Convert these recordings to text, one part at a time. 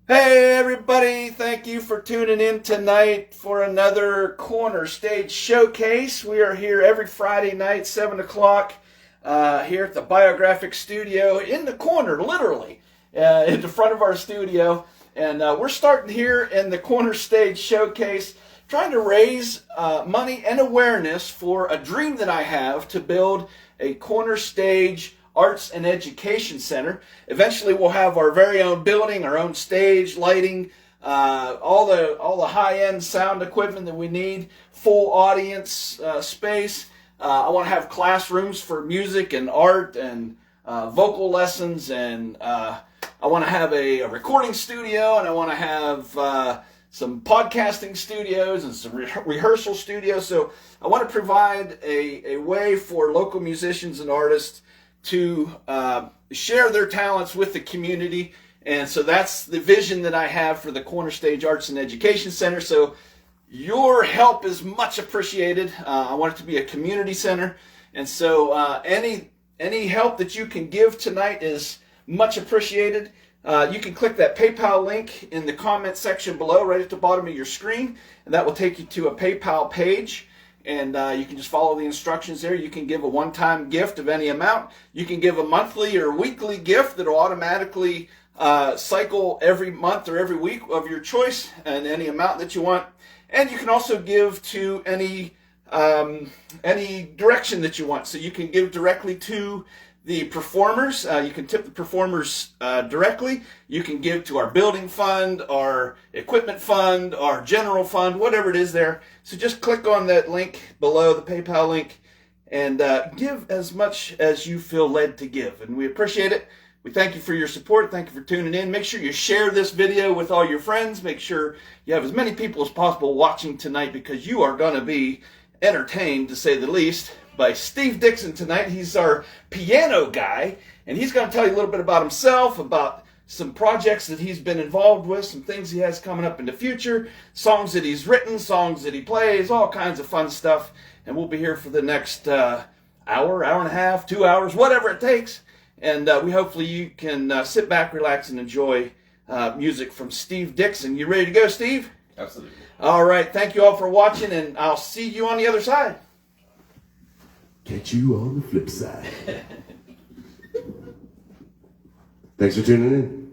Hey everybody, thank you for tuning in tonight for another Corner Stage Showcase. We are here every Friday night, 7 o'clock, here at the Biographic Studio in the corner, literally, in the front of our studio. And we're starting here in the Corner Stage Showcase, trying to raise money and awareness for a dream that I have to build a Corner Stage Arts and Education Center. Eventually we'll have our very own building, our own stage, lighting, all the high-end sound equipment that we need, full audience space. I want to have classrooms for music and art and vocal lessons, and I want to have a recording studio, and I want to have some podcasting studios and some rehearsal studios. So I want to provide a way for local musicians and artists to share their talents with the community. And so that's the vision that I have for the Corner Stage Arts and Education Center. So your help is much appreciated. I want it to be a community center. And so any help that you can give tonight is much appreciated. You can click that PayPal link in the comment section below, right at the bottom of your screen, and that will take you to a PayPal page. And you can just follow the instructions there. You can give a one-time gift of any amount. You can give a monthly or weekly gift that will automatically cycle every month or every week of your choice, and any amount that you want. And you can also give to any direction that you want. So you can give directly to the performers. You can tip the performers directly. You can give to our building fund, our equipment fund, our general fund, whatever it is there. So just click on that link below, the PayPal link, and give as much as you feel led to give. And we appreciate it. We thank you for your support. Thank you for tuning in. Make sure you share this video with all your friends. Make sure you have as many people as possible watching tonight, because you are going to be entertained, to say the least, by Steve Dixon tonight. He's our piano guy, and he's going to tell you a little bit about himself, about some projects that he's been involved with, some things he has coming up in the future, songs that he's written, songs that he plays, all kinds of fun stuff. And we'll be here for the next hour and a half, 2 hours, whatever it takes. And hopefully you can sit back, relax, and enjoy music from Steve Dixon. You ready to go, Steve? Absolutely. All right. Thank you all for watching, and I'll see you on the other side. Catch you on the flip side. Thanks for tuning in.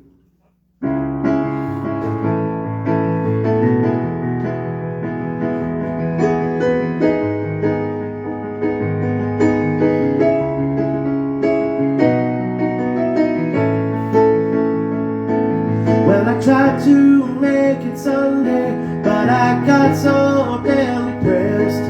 Well, I tried to make it Sunday, but I got so damn depressed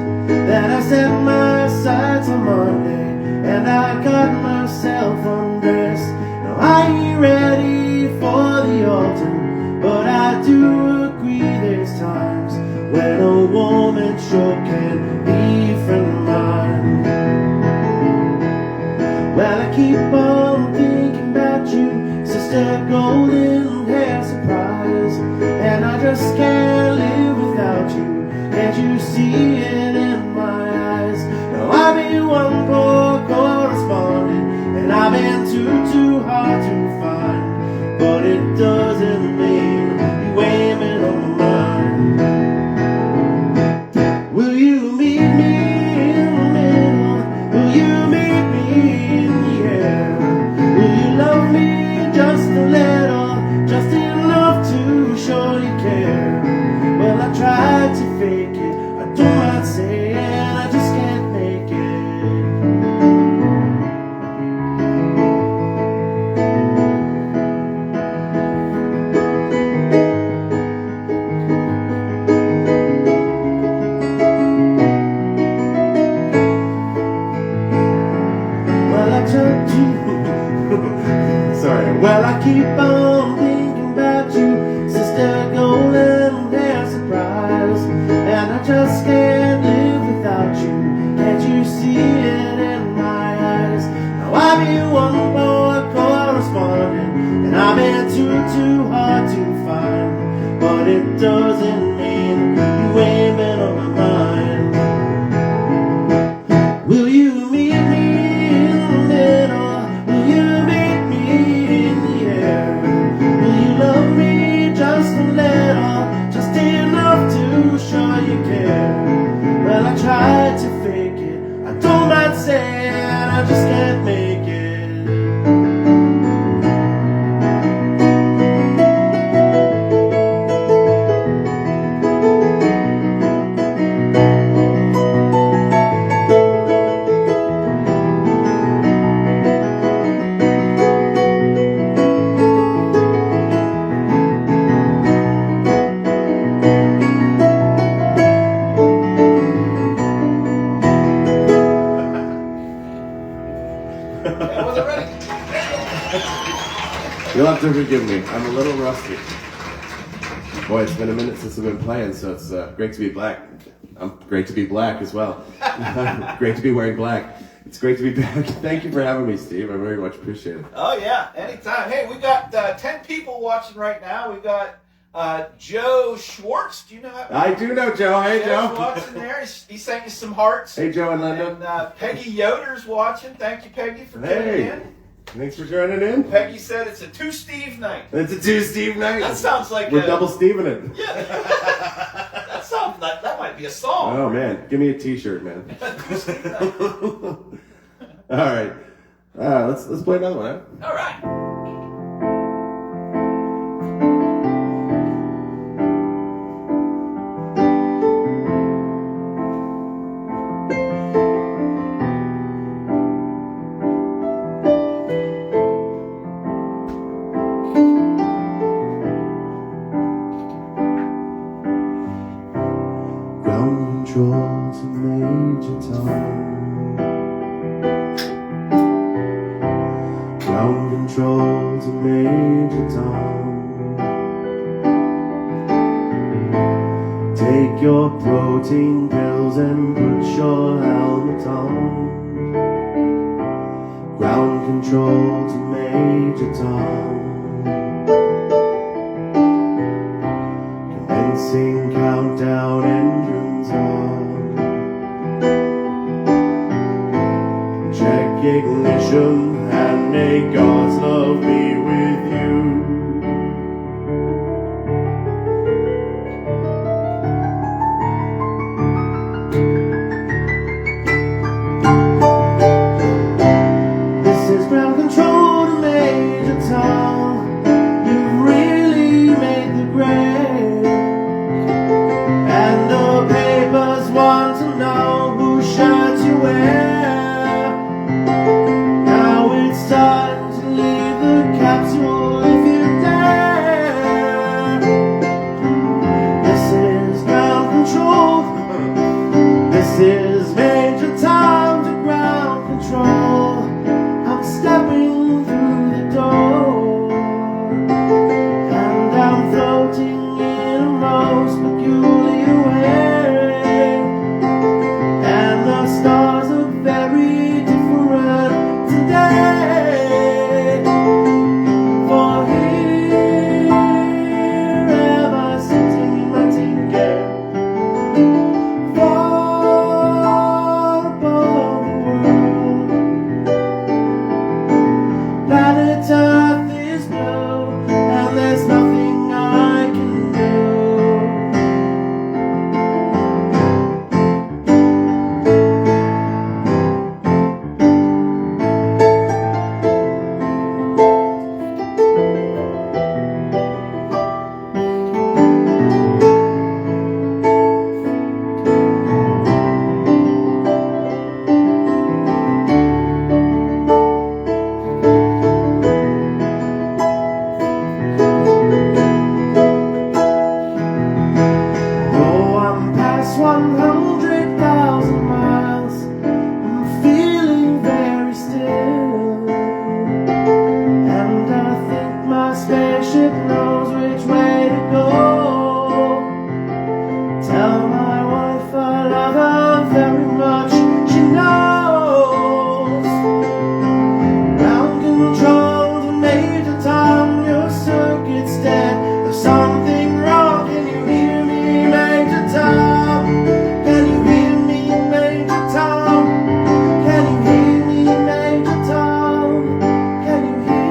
that I set my sights on Monday, and I got myself undressed. Now I ain't ready for the altar, but I do agree there's times when a woman sure can be a friend of mine. Well, I keep on thinking about you, Sister Golden Hair Surprise, and I just can't live without you. Can't you see it in my eyes? Now I've been one poor correspondent, and I've been too hard to find, but it doesn't mean you ain't been on my mind. Will you meet me in the middle? Will you meet me in the air? Will you love me just a little, just enough to show you care? Well, I tried to fake it, I don't mind saying I just can't make it. Well, I tried to sorry. Well, I keep on thinking about you, Sister Golden Hair Surprise, and I just can't live without you. Can't you see it in my eyes? Now I've been one more correspondent, and I've been too hard to find, but it doesn't mean you ain't been on my mind. Will you meet me in the middle? Will you meet me in the air? Will you love me Forgive me, I'm a little rusty. Boy, it's been a minute since I've been playing, so it's great to be back. I'm great to be black as well. Great to be wearing black. It's great to be back. Thank you for having me, Steve. I very much appreciate it. Oh, yeah, anytime. Hey, we got 10 people watching right now. We got Joe Schwartz. Do you know that? I do know Joe. Hey, Joe's Joe. watching there. He sent you some hearts. Hey, Joe and Linda. And Peggy Yoder's watching. Thank you, Peggy, for tuning in. Thanks for joining in. Peggy said it's a 2 Steve night. It's a 2 Steve night. That sounds like we're double Steveing it. Yeah. that might be a song. Oh, man. Give me a t-shirt, man. All right. Let's play another one, huh? All right. Ground control to Major Tom. Ground control to Major Tom. Take your protein pills and put your helmet on. Ground control to Major Tom. Commencing countdown, engines on. Check ignition and may God's love be with you. This is ground control to Major Tom. You've really made the grade, and the papers want to know whose shirt you wear. Now it's time to leave the capsule if you dare. This is ground control. This is Major Tom to ground control. I'm stepping through the door, and I'm floating in a most peculiar way. And the stars are very different today. For here am I sitting in my tin can, far above the world. Planet Earth is blue, and there's nothing I can do. Though I'm past 100,000 miles, I'm feeling very still. And I think my spaceship knows which way to go. Tell my wife I love her very much, she knows. Ground control to Major Tom, your circuit's dead. There's something wrong, can you hear me, Major Tom? Can you hear me, Major Tom? Can you hear me, Major Tom? Can you hear?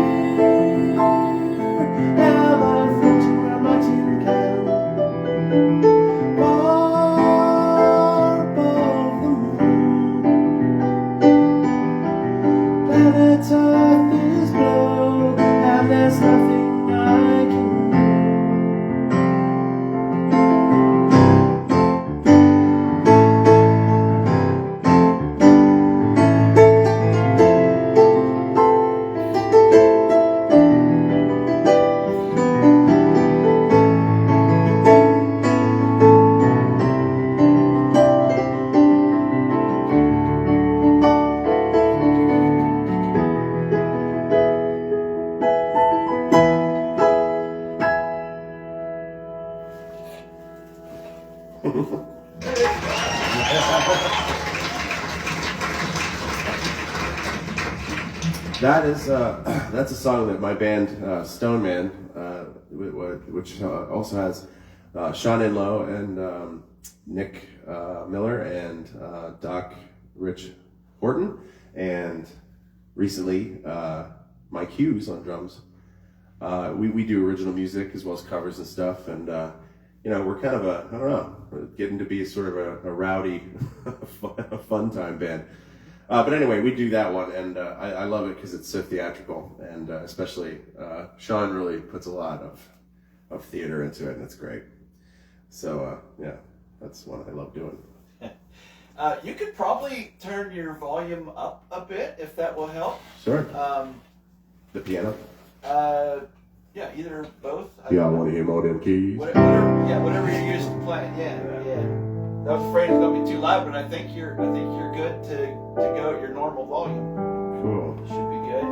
Am I floating around my tin can? That's a song that my band Stone Man, which also has Sean Inlow and Nick Miller and Doc Rich Horton, and recently Mike Hughes on drums. We do original music as well as covers and stuff, and we're kind of we're getting to be sort of a rowdy, fun time band. But anyway, we do that one, and I love it because it's so theatrical, and especially Sean really puts a lot of theater into it, and it's great. So yeah, that's one I love doing. You could probably turn your volume up a bit if that will help. Sure. The piano. Yeah, either both. Yeah, I want to hear more of them keys. Whatever you're used to playing. Yeah. I was afraid it's gonna be too loud, but I think you're good to go at your normal volume. Cool. Should be good.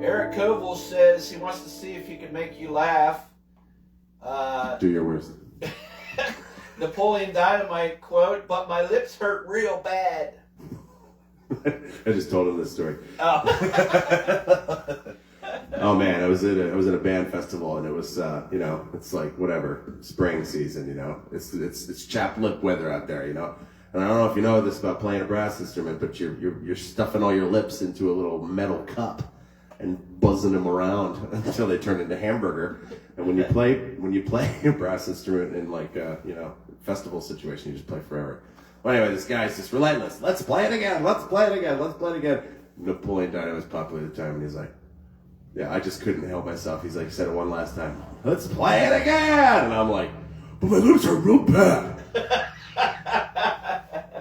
Eric Koval says he wants to see if he can make you laugh. Do your worst. Napoleon Dynamite quote, "But my lips hurt real bad." I just told him this story. Oh. Oh man, I was at a band festival, and it was it's like whatever, spring season, it's chapped lip weather out there, and I don't know if you know this about playing a brass instrument, but you're stuffing all your lips into a little metal cup and buzzing them around until they turn into hamburger. And when you play a brass instrument in like festival situation, you just play forever. Well, anyway, this guy's just relentless. Let's play it again. Let's play it again. Let's play it again. Napoleon Dynamite was popular at the time, and he's like, yeah, I just couldn't help myself. He's like, he said it one last time. Let's play it again. And I'm like, but my lips are real bad.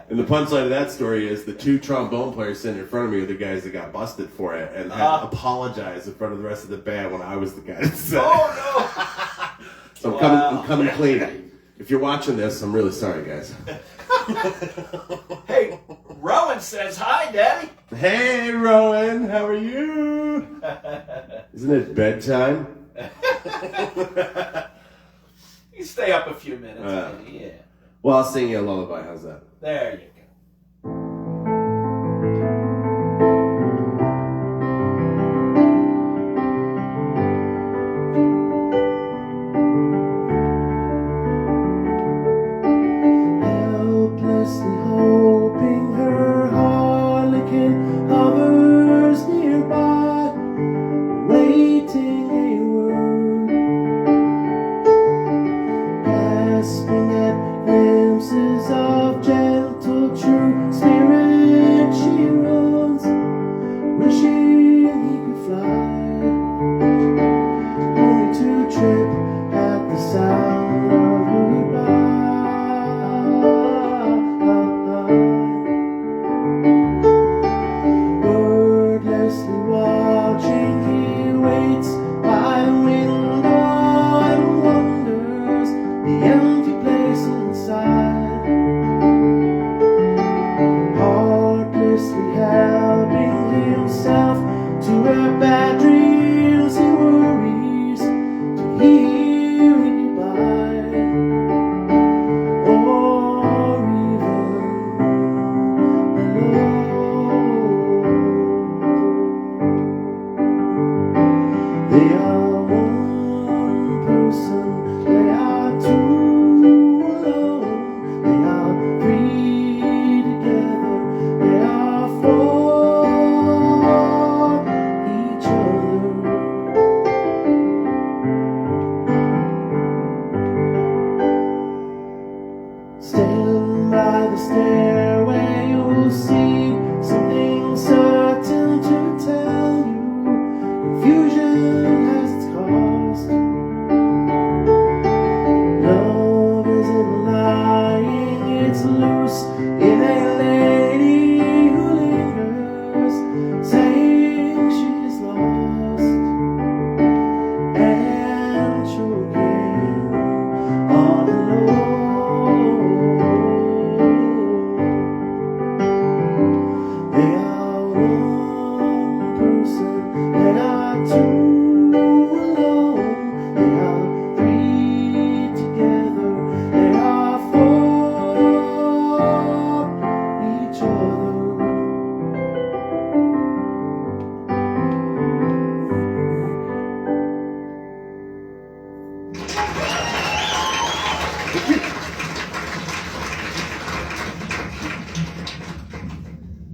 And the punchline of that story is the two trombone players sitting in front of me are the guys that got busted for it and had apologized in front of the rest of the band when I was the guy that said Oh no. So I'm coming clean. If you're watching this, I'm really sorry, guys. Hey, Rowan says hi, Daddy. Hey, Rowan, how are you? Isn't it bedtime? You stay up a few minutes, maybe, yeah. Well, I'll sing you a lullaby. How's that? There you go. Helplessly hoping her harlequin hovers nearby, waiting a word, grasping at glimpses of gentle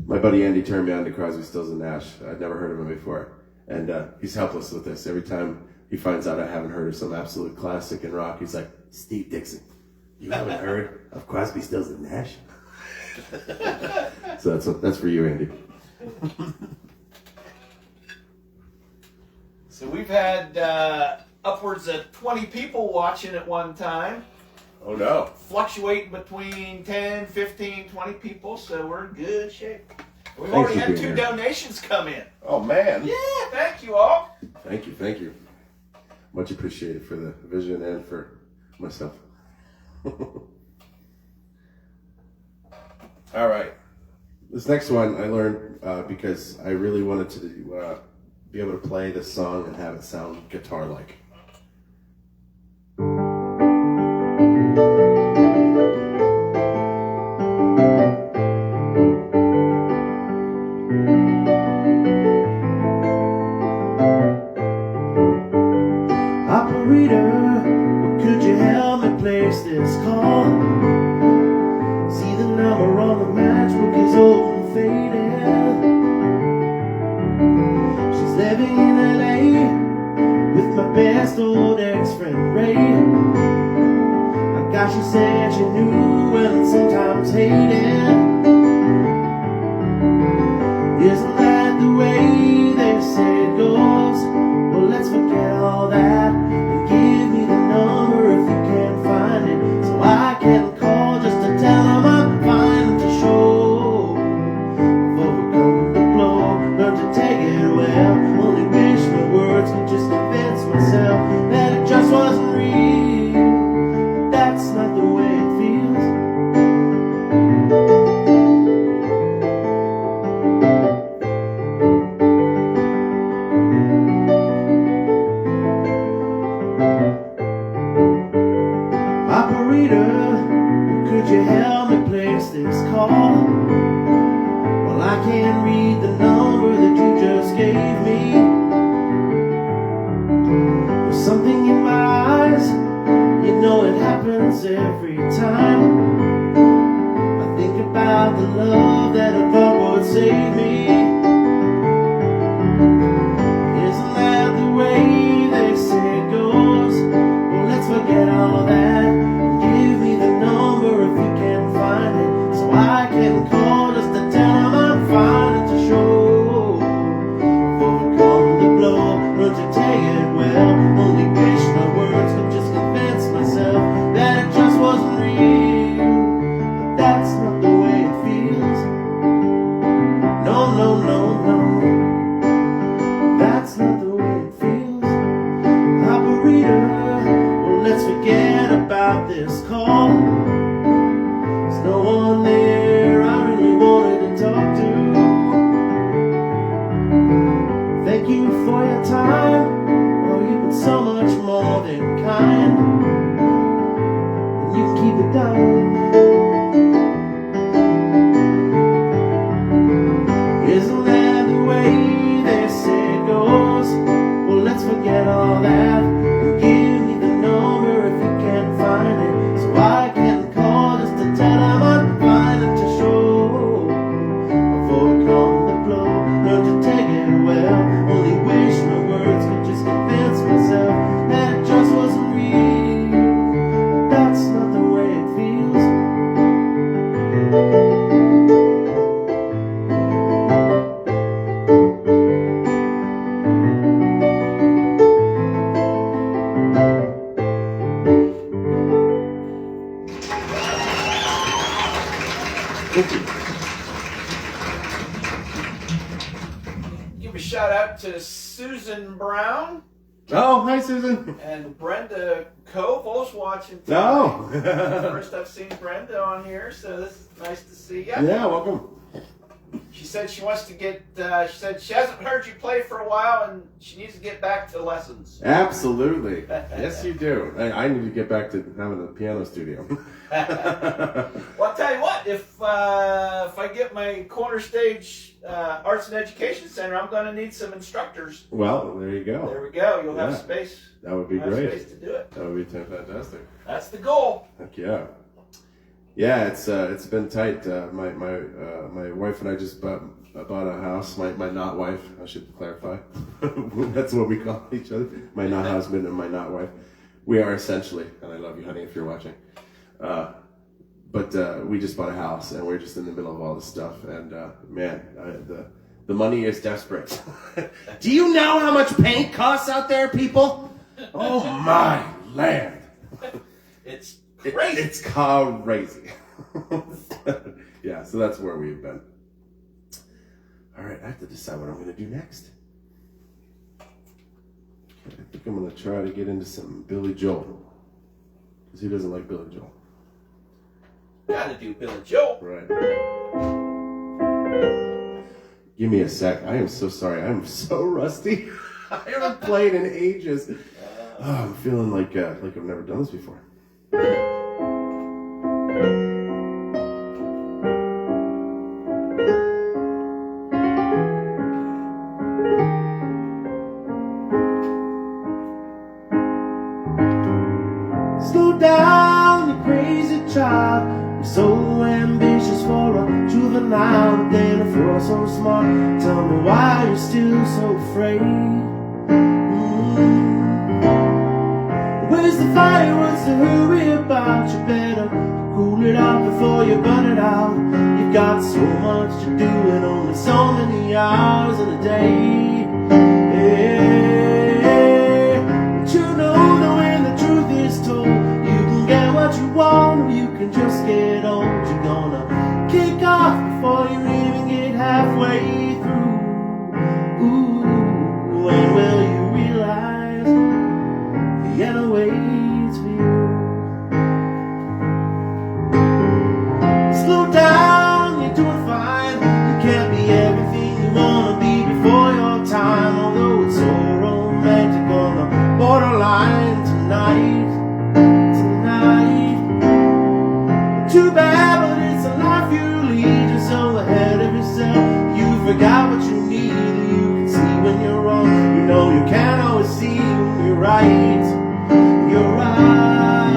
My buddy Andy turned me on to Crosby, Stills, and Nash. I'd never heard of him before. And he's helpless with this. Every time he finds out I haven't heard of some absolute classic in rock, he's like, Steve Dixon, you haven't heard of Crosby, Stills, and Nash? So that's for you, Andy. So we've had upwards of 20 people watching at one time. Oh, no. Fluctuating between 10, 15, 20 people, so we're in good shape. We've Thanks already for had being 2 here. donations come in. Oh, man. Yeah, thank you all. Thank you. Much appreciated for the vision and for myself. All right. This next one I learned because I really wanted to be able to play this song and have it sound guitar-like. Operator, could you help me place this call? See the number on the matchbook is old and faded. She's living in LA with my best old ex-friend Ray. My gosh, she said she knew and sometimes hated. Isn't that the way they say it goes? Well, let's forget all that and give me the number if you can find it, so I can call just to tell them I'm fine to show. Overcome the blow, learn to take it well. Only wish my words could just convince myself that it just wasn't real. That's not the way it feels. Operator, could you help me place this call? Well, I can't read the number that you just gave me. There's something in my eyes, you know it happens every time. I think about the love that I thought would save me. Isn't that the way they say it goes? Well, let's forget all of that. Give me the number if you can find it, so I can call just to tell them I'm fine and to show. I've overcome the blow, learn to take it well. Only wish my words could just convince myself that it just wasn't real. But that's not the way it feels. No, no, no, no. That's not the way it feels. Operator, well, let's forget about this call. There's no one there I really wanted to talk to. Thank you for your time. Oh, you've been so much more than kind. And you keep it down. Isn't that the way they say it goes? Well, let's forget all that and give me the number if you can find it, so I can call just to tell them I'm fine and to show. I've overcome the blow, learn to take it well. Only wish my words could just convince myself that it just wasn't real. That's not the way it feels. Give a shout out to Susan Brown Oh, hi, Susan. and Brenda Koval's watching tonight. No. First I've seen Brenda on here, so this is nice to see you. Yeah, welcome. She said she wants to get, she said she hasn't heard you play for a while and she needs to get back to lessons. Absolutely. Yes, you do. I need to get back to having a piano studio. Well, I'll tell you what, if I get my corner stage Arts and Education Center, I'm going to need some instructors. Well, there you go. There we go. You'll have Yeah. space. That would be Have great. space to do it. That would be fantastic. That's the goal. Heck yeah. Yeah, it's been tight. My wife and I just bought a house. My not wife, I should clarify. That's what we call each other. My not husband and my not wife. We are essentially, and I love you, honey, if you're watching. But we just bought a house, and we're just in the middle of all this stuff. And man, the money is desperate. Do you know how much paint costs out there, people? Oh my land! It's crazy. It's crazy. Yeah, so that's where we've been. All right, I have to decide what I'm going to do next. I think I'm going to try to get into some Billy Joel. Because who doesn't like Billy Joel? Gotta do Billy Joel. Right. Give me a sec. I am so sorry. I'm so rusty. I haven't played in ages. Oh, I'm feeling like I've never done this before. Slow down, you crazy child. You're so ambitious for a juvenile, but then if you're so smart, tell me why you're still so afraid. Where's the fire? What's the hurry about? You better cool it out before you burn it out. You've got so much to do and only so many hours in a day. Yeah. But you know that when the truth is told, you can get what you want or you can just get old. You're gonna kick off before you even get halfway through. Ooh, when will you realize the end awaits for you? Slow down, you're doing fine. You can't be everything you wanna be before your time. Although it's so romantic on the borderline tonight. Too bad, but it's a life you lead. You're so ahead of yourself, you forgot what you need. You can see when you're wrong, you know you can't always see when you're right. You're right.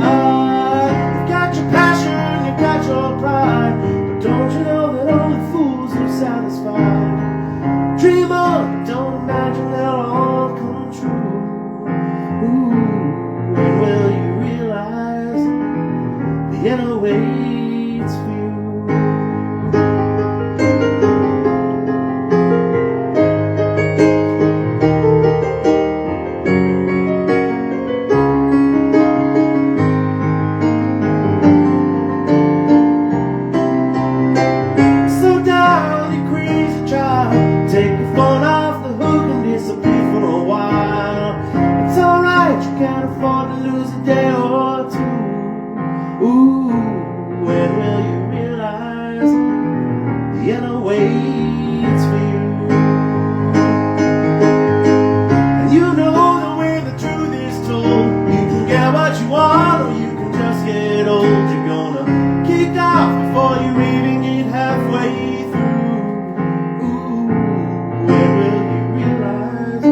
You've got your passion, you've got your pride, but don't you know that only fools are satisfied? Dream on, but don't imagine they'll all come true. Ooh, when will you realize the end awaits for you? Slow down, you crazy child. Take your phone off the hook and disappear for a while. It's alright, you can't afford to lose a day or two. Ooh, when will you realize the end awaits for you? And you know that when the truth is told, you can get what you want or you can just get old. You're gonna kick off before you even get halfway through. Ooh, when will you realize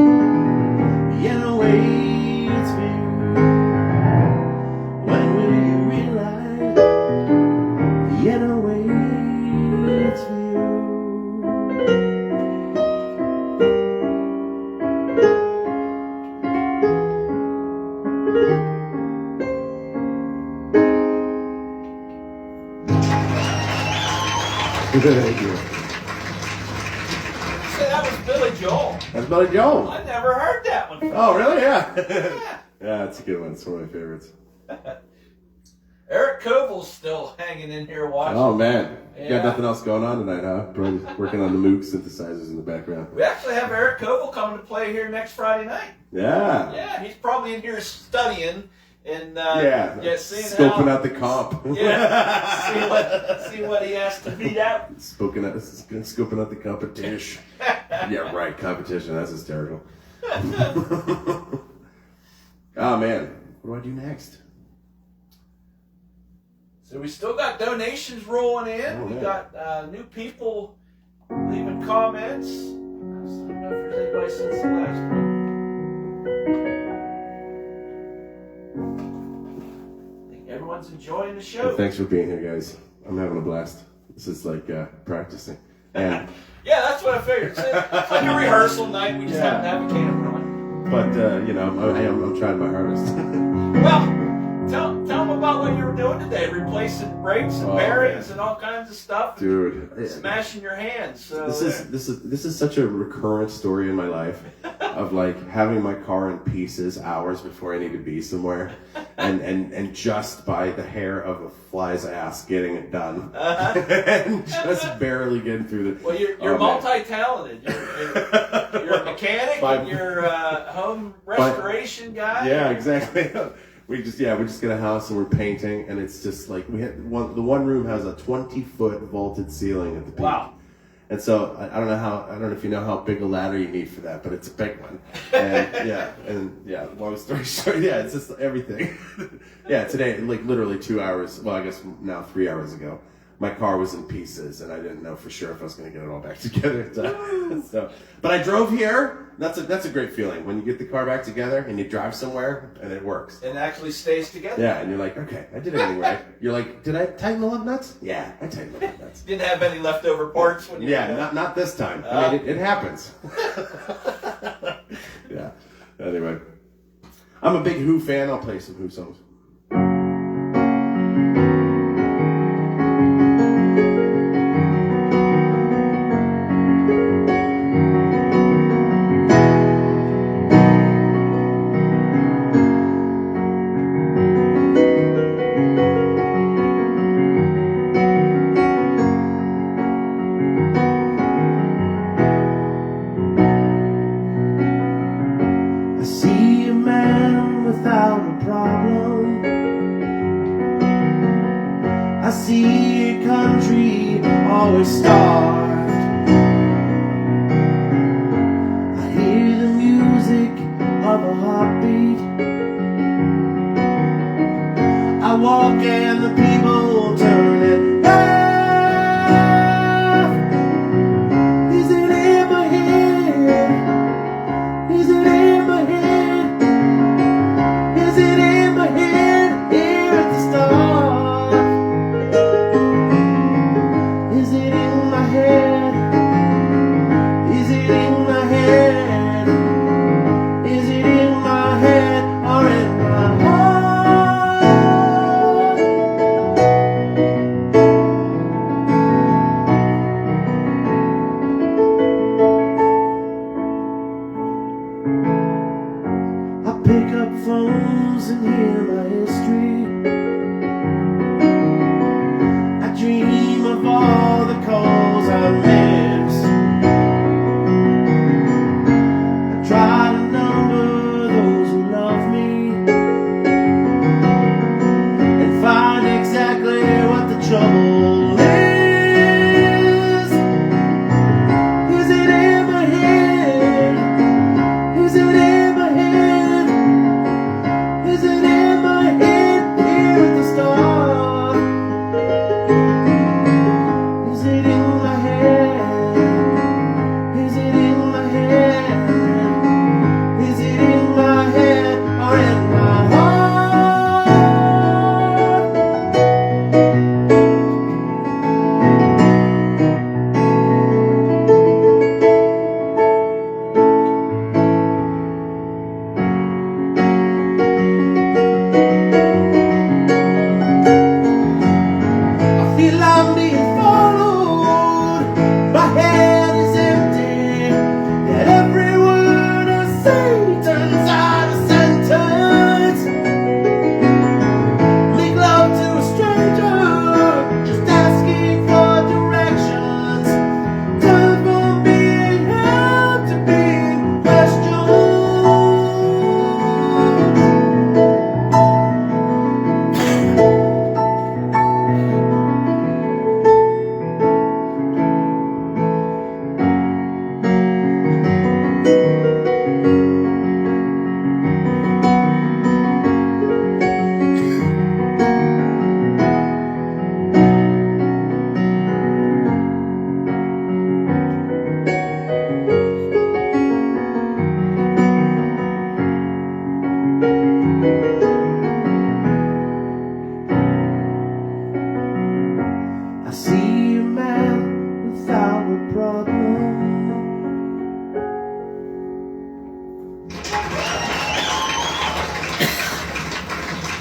the end awaits for you? When will you realize the end awaits for you? Thank you. Say that was Billy Joel. That's Billy Joel. I never heard that one. Oh, really? Yeah. Yeah. Yeah, it's a good one. It's one of my favorites. Eric Koval's still hanging in here watching. Oh, man. You Yeah. got nothing else going on tonight, huh? Probably working on the Moog synthesizers in the background. We actually have Eric Koval coming to play here next Friday night. Yeah. Yeah, he's probably in here studying and seeing Scoping how, out the comp. Yeah, see what he has to beat out. Scoping out the competition. Yeah, right. Competition. That's hysterical. Oh, man. What do I do next? So we still got donations rolling in. Oh, We yeah. got new people leaving comments. I don't know if there's anybody since the last one. I think everyone's enjoying the show. Well, thanks for being here, guys. I'm having a blast. This is like practicing. And yeah, that's what I figured. It's like a rehearsal night. We just happen to have a camera on. but you know, I'm trying my hardest. Well, tell them about what you were doing today. Replacing brakes and bearings and all kinds of stuff. Dude, smashing your hands. So this is such a recurrent story in my life of like having my car in pieces hours before I need to be somewhere, and just by the hair of a fly's ass getting it done, and just barely getting through the. Well, you're multi-talented. You're a mechanic and you're a home restoration guy. Yeah, exactly. We just get a house and we're painting, and it's just like the one room has a 20-foot vaulted ceiling at the peak. Wow. And so I don't know if you know how big a ladder you need for that, but it's a big one. And long story short, it's just everything. Today, like literally 2 hours, well, I guess now 3 hours ago, my car was in pieces, and I didn't know for sure if I was going to get it all back together. So, but I drove here. That's a great feeling when you get the car back together and you drive somewhere and it works. It actually stays together. Yeah, and you're like, okay, I did everything right. You're like, did I tighten the lug nuts? Yeah, I tightened the lug nuts. Didn't have any leftover parts when you not this time. I mean, it happens. Yeah. Anyway, I'm a big Who fan. I'll play some Who songs. I see a country always starved. I hear the music of a heartbeat. I walk and the people turn it off. Is it in my head? Is it in my head? Is it in my head here at the start? Is it in my head? Is it in my head? Is it in my head or in my heart? I pick up phones and hear my history. I dream of all the calls I missed. I try to number those who love me and find exactly what the trouble is. Is it in my head? Is it in my head? Is it in my head?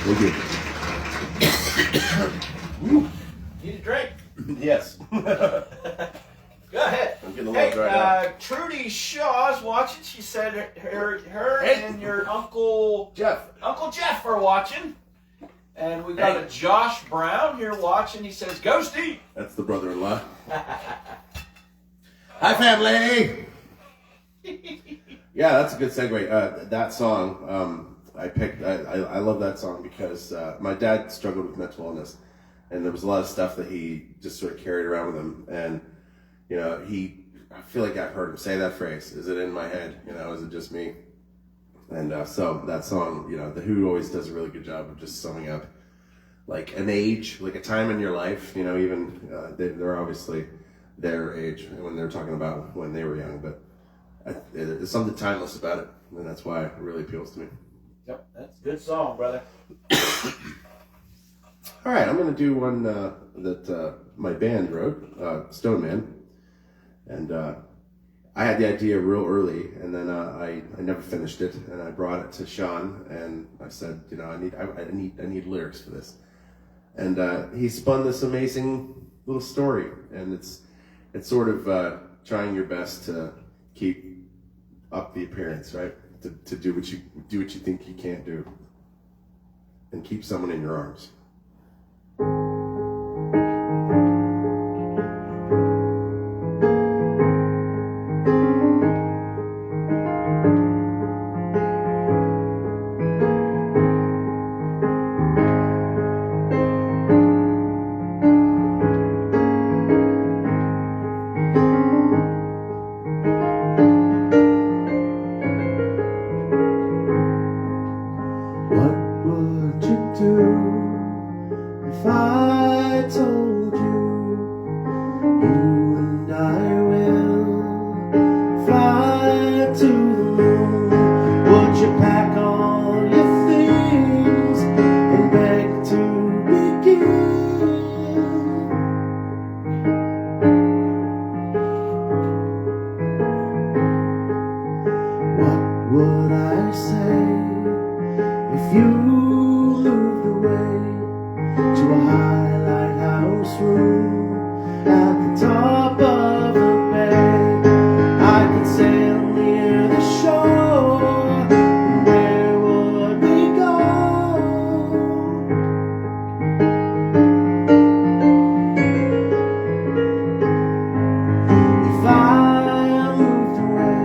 Thank you. Need a drink? Yes. Go ahead. I'm getting a little Hey, dried out. Trudy Shaw's watching. She said her and your Uncle Jeff are watching. And we got a Josh Brown here watching. He says, "Ghosty." That's the brother-in-law. Hi, family. Yeah, that's a good segue. That song I picked. I love that song because my dad struggled with mental illness, and there was a lot of stuff that he just sort of carried around with him. And you know, I feel like I've heard him say that phrase. Is it in my head? You know, is it just me? And so that song, you know, The Who always does a really good job of just summing up like an age, like a time in your life. You know, even they're obviously their age when they're talking about when they were young, but there's something timeless about it, and that's why it really appeals to me. Yep, that's a good song, brother. All right, I'm going to do one that my band wrote, Stone Man, and I had the idea real early, and then I never finished it, and I brought it to Sean, and I said, you know, I need lyrics for this, and he spun this amazing little story, and it's sort of trying your best to keep up the appearance, right? To do what you think you can't do, and keep someone in your arms. If I told you, you and I will fly to the moon, would you pack all your things and beg to begin? What would I say if you moved away to a high lighthouse room at the top of the bay? I could sail near the shore, and where would we go? If I moved away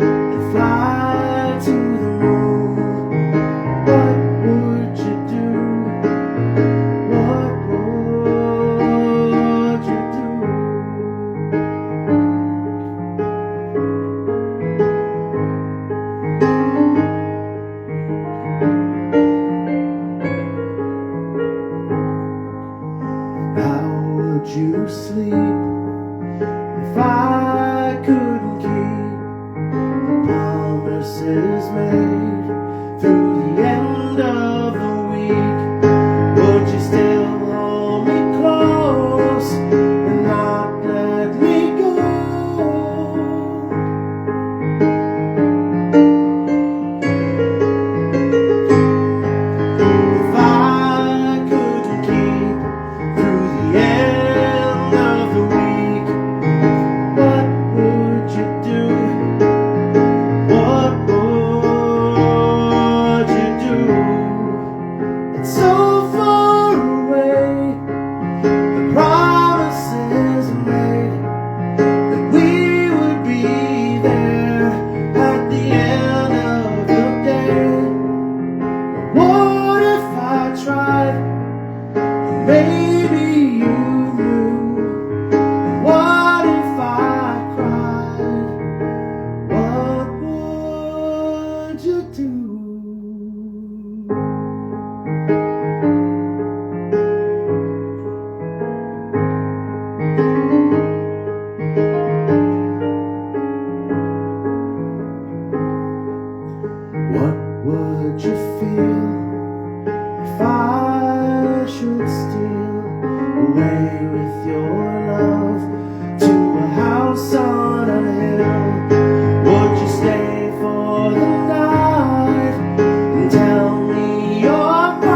and fly to the moon, what would you do? What would you do? How would you sleep if I couldn't keep the promises made through the end of the week? Would you still hold me close and not let me go? If I couldn't keep through the end of the week, what would you do? What would you do? It's so far away, the promises are made that we would be there at the end of the day. What if I tried and maybe you knew? And what if I cried? What would you do? What would you feel if I should steal away with your love to a house on a hill? Would you stay for the night and tell me you're mine?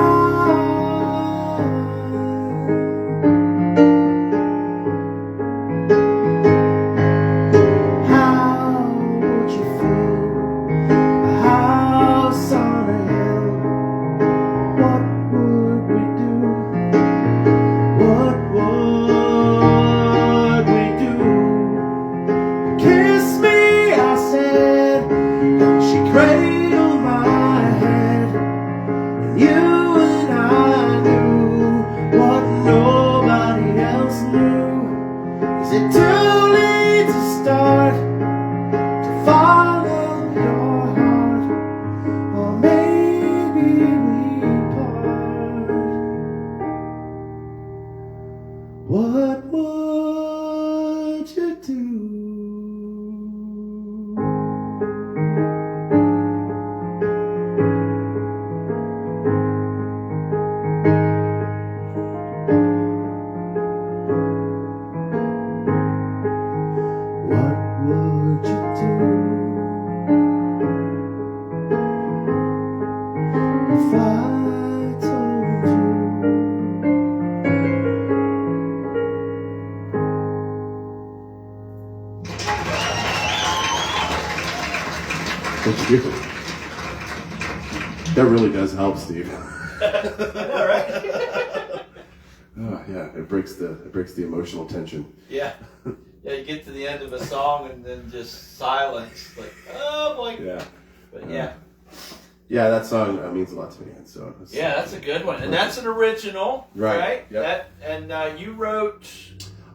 if I told you? Thank you. That really does help, Steve. All right. Oh yeah, it breaks the emotional tension. Yeah. Yeah, you get to the end of a song and then just silence. Like, oh boy. Yeah. But yeah. Yeah, that song means a lot to me, and so. Yeah, that's a good one, and that's an original, right? Yep. You wrote.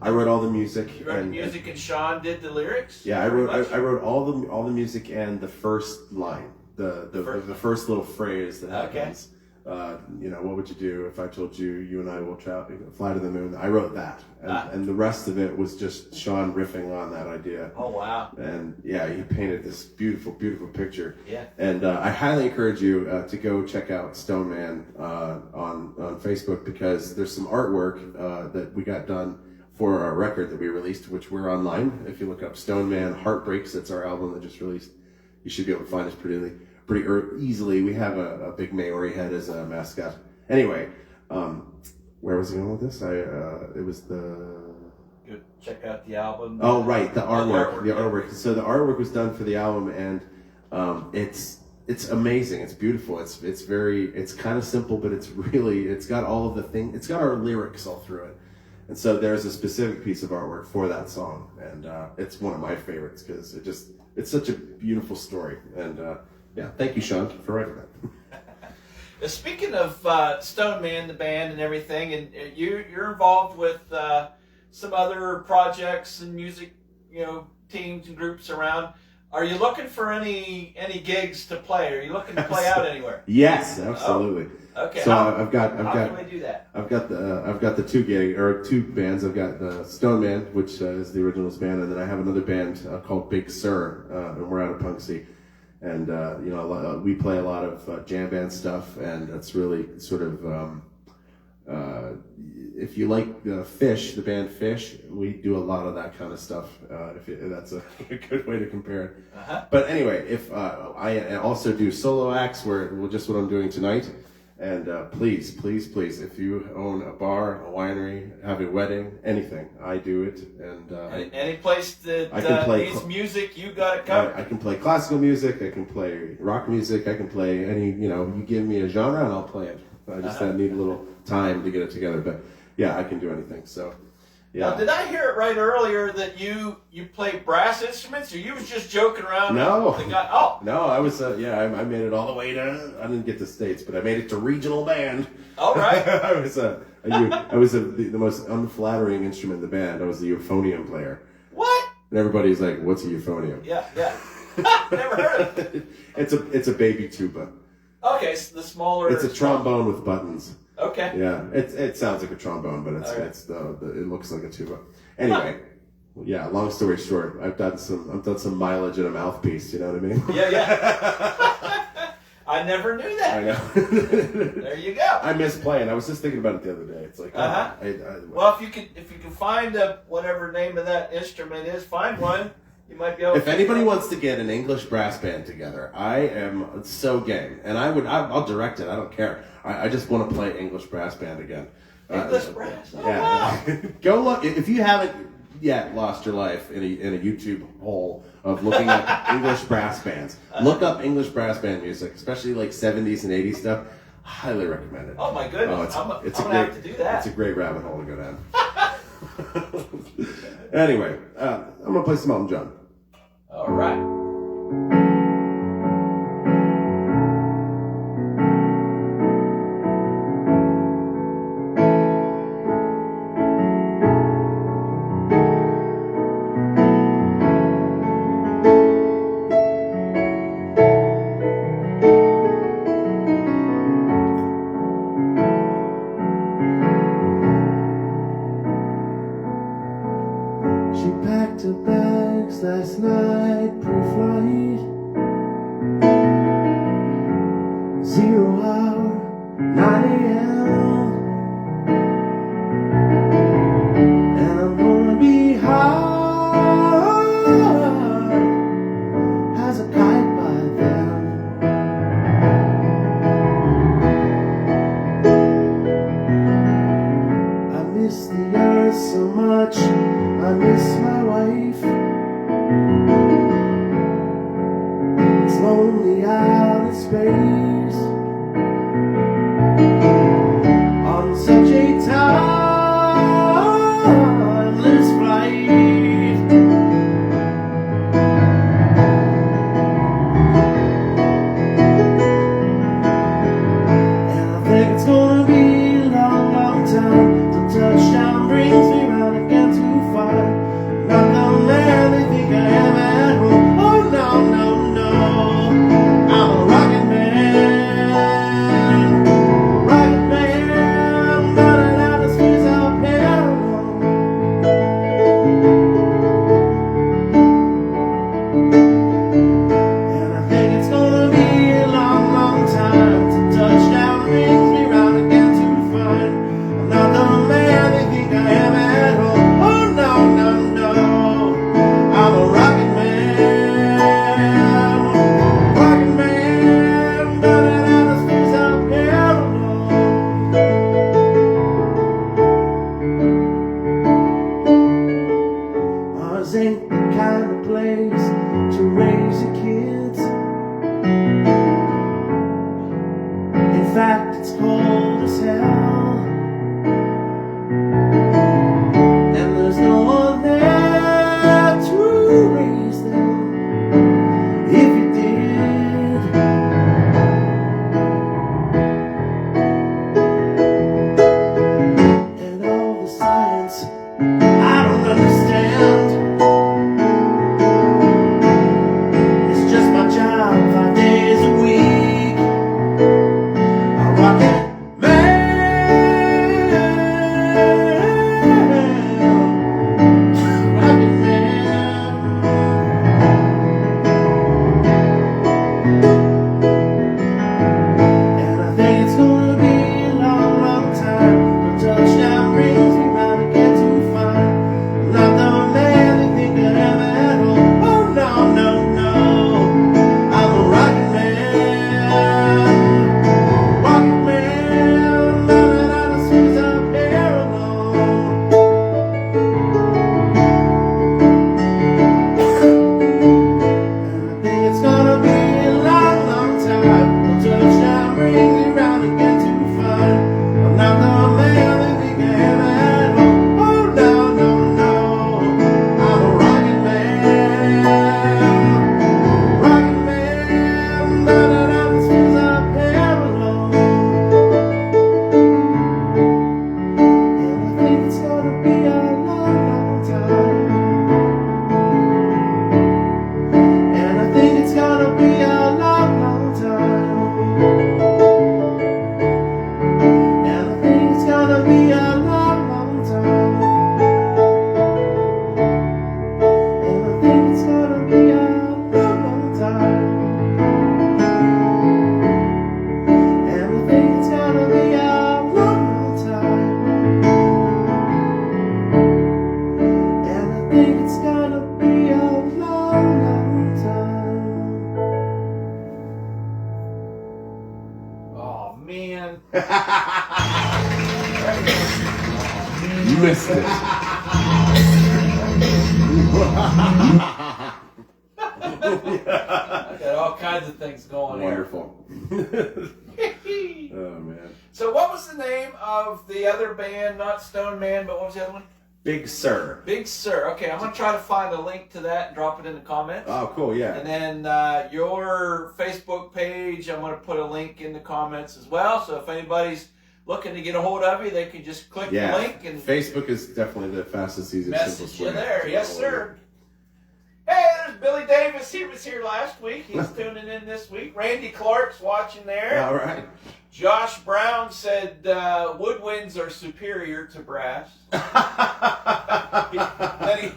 I wrote all the music. You wrote the music, and Sean did the lyrics. Yeah, I wrote all the music and the first line, the first little phrase that happens. What would you do if I told you you and I will fly to the moon? I wrote that, and the rest of it was just Sean riffing on that idea. Oh wow! And yeah, he painted this beautiful, beautiful picture. Yeah. And I highly encourage you to go check out Stone Man on Facebook, because there's some artwork that we got done for our record that we released, which we're online. If you look up Stone Man Heartbreaks, that's our album that just released. You should be able to find us pretty easily. We have a big Maori head as a mascot. Anyway, where was I going with this? It was the... Go check out the album. Oh, right, the artwork. So the artwork was done for the album, and it's amazing. It's beautiful. It's kind of simple, but it's got all of the things. It's got our lyrics all through it. And so there's a specific piece of artwork for that song, and it's one of my favorites because it's such a beautiful story. And yeah, thank you, Sean, for writing that. Speaking of Stone Man, the band and everything, and you're involved with some other projects and music, teams and groups around. Are you looking for any gigs to play? Are you looking to play out anywhere? Yes, absolutely. Oh, okay. So How can we do that? I've got the two bands. I've got the Stone Man, which is the originals band, and then I have another band called Big Sur, and we're out of Punxsutawney. And we play a lot of jam band stuff, and it's really sort of if you like Fish, the band Fish, we do a lot of that kind of stuff. If that's a good way to compare it. Uh-huh. But anyway, if I also do solo acts, just what I'm doing tonight. And please, if you own a bar, a winery, have a wedding, anything, I do it. And any place that needs music, you got it covered. I can play classical music, I can play rock music, I can play any, you give me a genre and I'll play it. I just need a little time to get it together. But yeah, I can do anything. So yeah. Now, did I hear it right earlier that you play brass instruments, or you was just joking around? No. No, I was I made it all the way to, I didn't get to States, but I made it to regional band. All right. I was the most unflattering instrument in the band. I was the euphonium player. What? And everybody's like, "What's a euphonium?" Yeah. Never heard of it. It's a baby tuba. Okay, so the smaller. It's a trombone with buttons. Okay. Yeah, it sounds like a trombone, but it looks like a tuba. Anyway, yeah. Long story short, I've done some mileage in a mouthpiece. You know what I mean? Yeah. I never knew that. I know. There you go. I miss playing. I was just thinking about it the other day. It's like, well, if you can find whatever name of that instrument is, find one. You might be able. If anybody wants to get an English brass band together, I am so game, and I'll direct it. I don't care. I just want to play English brass band again. English brass. Oh, yeah. wow. Go look if you haven't yet lost your life in a YouTube hole of looking up English brass bands. Look up English brass band music, especially like 70s and 80s stuff. Highly recommend it. Oh my goodness! I'm gonna have to do that. It's a great rabbit hole to go down. Anyway, I'm gonna play some Elton John. All right. She packed her bags last night pre-flight. 0 hour, 9 a.m. And I'm gonna be high as a kite by then. it's gonna be a long, long time till touchdown brings me round again to find I'm not the man they think I am at home. Oh no, no, no, I'm a rockin' man, running out the streets out here alone. And I think it's gonna be a long, long time till touchdown brings me round again to find I'm not the man they think I am at home. Oh no, no, no, I'm a rockin' man, running out the streets out here alone. Ours ain't the kind of place to raise your kids. In fact, it's cold as hell, and there's no one there to raise them if you did. And all the science I don't understand. It's just my job 5 days a week. A rocket man, rocket man. And I think it's gonna be a long, long time till touchdown brings me round again to find I'm not the man they think I am at home. Oh no, no, no, I'm a rocket man, running out the streets out here alone. And I think it's gonna be a long, long time till touchdown brings me round again to find I'm not the man they think I am at home. Oh no, no, no, I'm a rocket man, running out the streets out here alone. And I think it's gonna be a long, long time. And I think it's gonna be a long, long time. And I think it's gonna be a long, long time. And I think it's gonna be a long, long time. And I think it's gonna be a long, long time. And I think it's gonna be a long, long time. Oh man. You missed it. I got all kinds of things going Wonderful. here. Oh man. So what was the name of the other band? Not Stone Man, but what was the other one? Big Sur. Big Sur. Okay, I'm going to try to find a link to that and drop it in the comments. Oh, cool. Yeah. And then your Facebook page, I'm going to put a link in the comments as well. So if anybody's looking to get a hold of you, they can just click the link and Facebook is definitely the fastest, easiest, message simplest you way. there. to Yes, get a sir. hold of Hey, there's Billy Davis. He was here last week. He's tuning in this week. Randy Clark's watching you. there. All right. Josh Brown said woodwinds are superior to brass.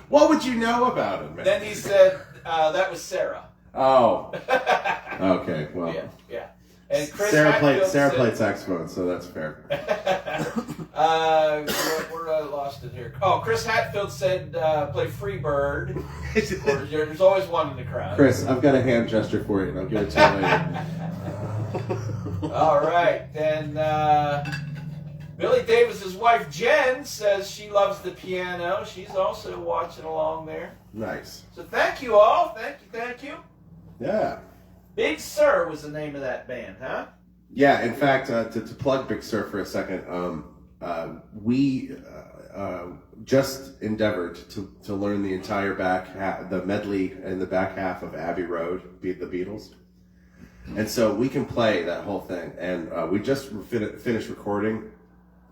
What would you know about it, man? Then he said that was Sarah. Oh. Okay. Well. Yeah, yeah. And Chris Sarah Hatfield played saxophone, so that's fair. where I lost it here. Oh, Chris Hatfield said play Freebird. There's always one in the crowd. Chris, I've got a hand gesture for you, and I'll give it to you later. All right, then Billy Davis's wife Jen says she loves the piano. She's also watching along there. Nice. So thank you all. Thank you. Yeah. Big Sur was the name of that band, huh? Yeah. In fact, to plug Big Sur for a second, we just endeavored to learn the entire the medley in the back half of Abbey Road, the Beatles. And so we can play that whole thing. And we just finished recording,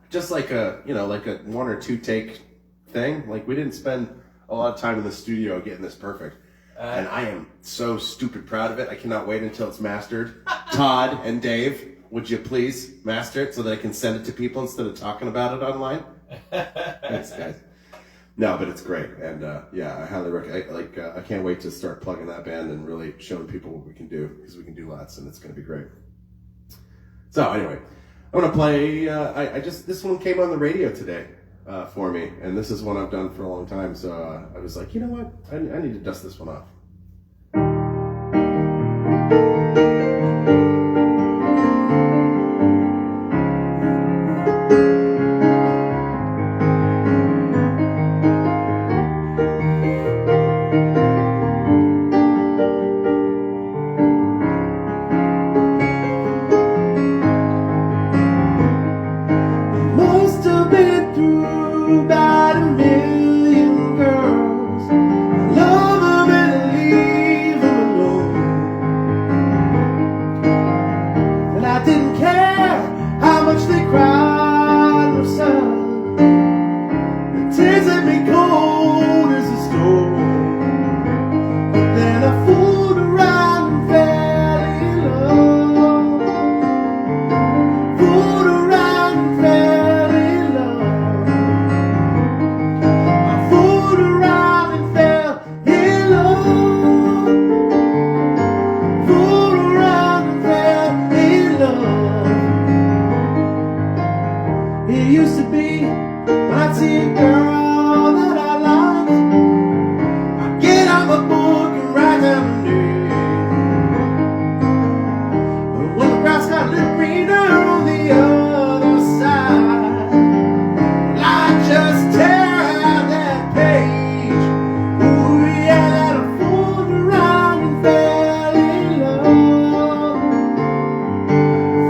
just like a 1 or 2 take thing. Like, we didn't spend a lot of time in the studio getting this perfect. And I am so stupid proud of it. I cannot wait until it's mastered. Todd and Dave, would you please master it so that I can send it to people instead of talking about it online? Thanks, guys. No, but it's great. And yeah, I highly recommend. I can't wait to start plugging that band and really showing people what we can do, because we can do lots, and it's going to be great. So anyway, I'm going to play. This one came on the radio today for me, and this is one I've done for a long time. So I was like, you know what? I need to dust this one off. About 1,000,000 girls, love them and leave them alone. And I didn't care how much they cried or sighed. The tears that me cold as a stone. But then I fooled around and fell in love. Fooled around and fell in love. It used to be when I'd see a girl that I liked, I'd get out my book and write down her name. But when the grass got a little greener on the other side, well, I'd just tear out that page. Ooh, yeah, that I fooled around and fell in love.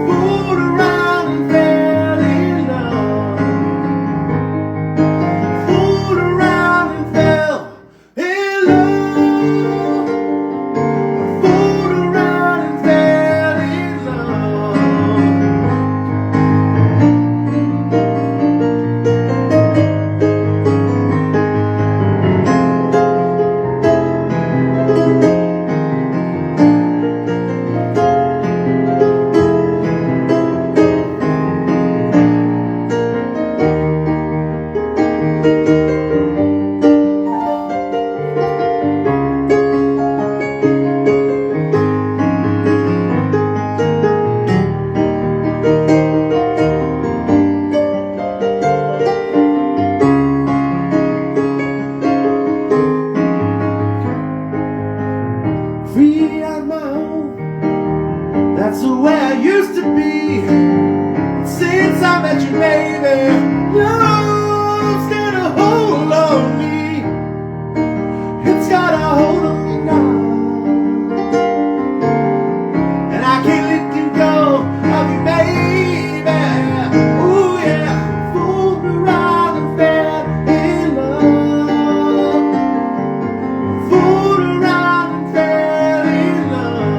Fooled around and fell in love. Fooled around and fell in love. Fooled around and fell in love. Free on my own, that's the way I used to be. Since I met you, baby, love's got a hold on me. It's got a hold on me now, and I can't let you go of you, baby. Ooh yeah, fooled around and fell in love. Fooled around and fell in love.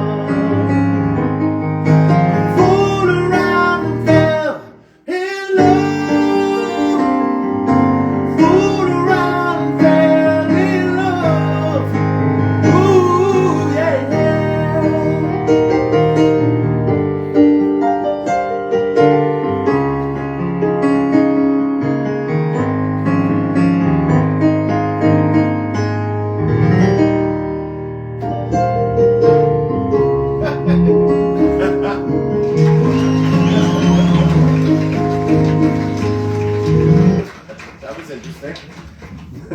Fooled around and fell in love. Fooled around and fell in love. Ooh, yeah, yeah. That was interesting.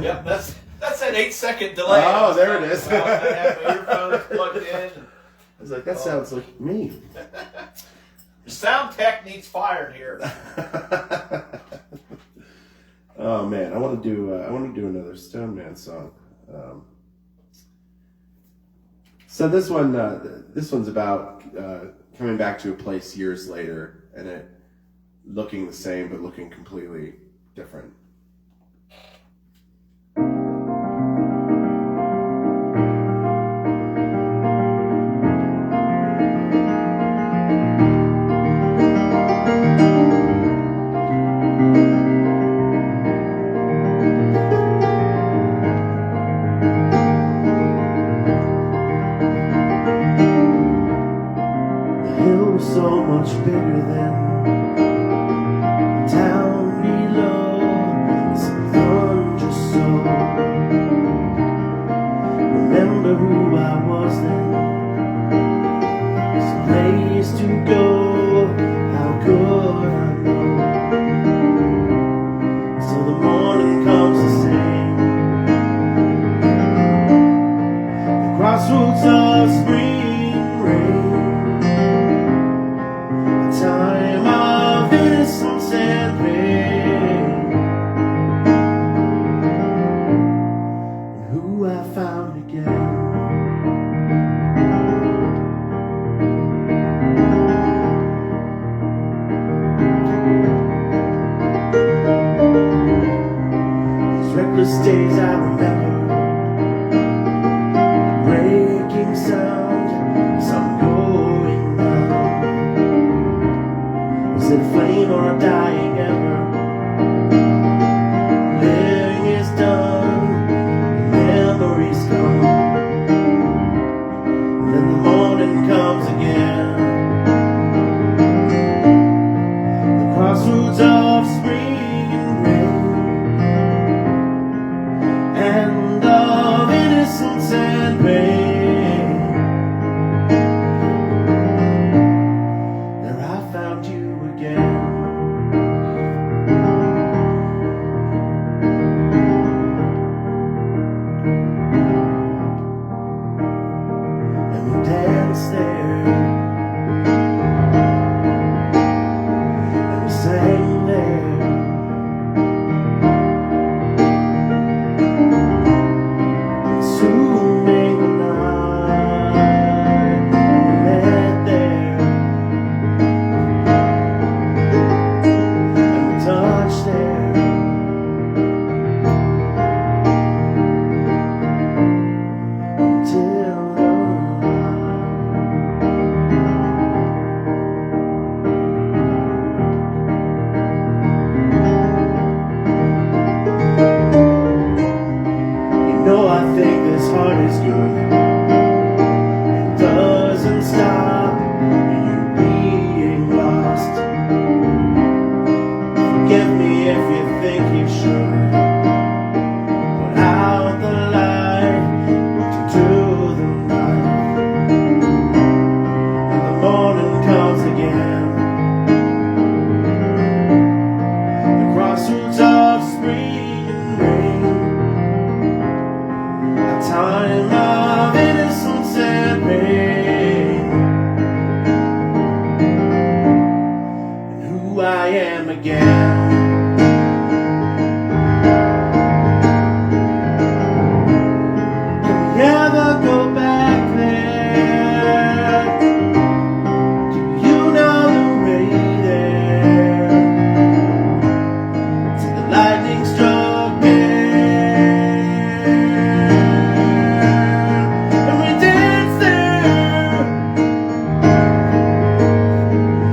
Yep, that's an 8-second delay. Oh, there it is. I have my earphones plugged in. I was like, that sounds like me. The sound tech needs fired here. Oh man, I want to do another Stone Man song. So this one's about coming back to a place years later and it looking the same but looking completely different. much bigger than down below. Some thunder soul. Remember who I was then. Some place to go. How could I know? So the morning comes to sing. The crossroads of spring rain. A time of innocence and pain. And who I found again. Reckless days I remember, the breaking sound, sun going down. Is it a flame or a dying ember? Living is done, the memories gone. And then the morning comes again. The crossroads of spring and rain. And of innocence and pain. There I found you again. And we danced there. And we sang there. Assuming the night we met there, and we touched there, until the You know I think this heart is good. It doesn't stop you being lost. Forgive me if you think you should. Put out the light into the night. And the morning comes again. The crossroads of spring and rain. A time of innocence and pain. And who I am again. Can we ever go back there? Do you know the way there? To the lightning struck and we danced there,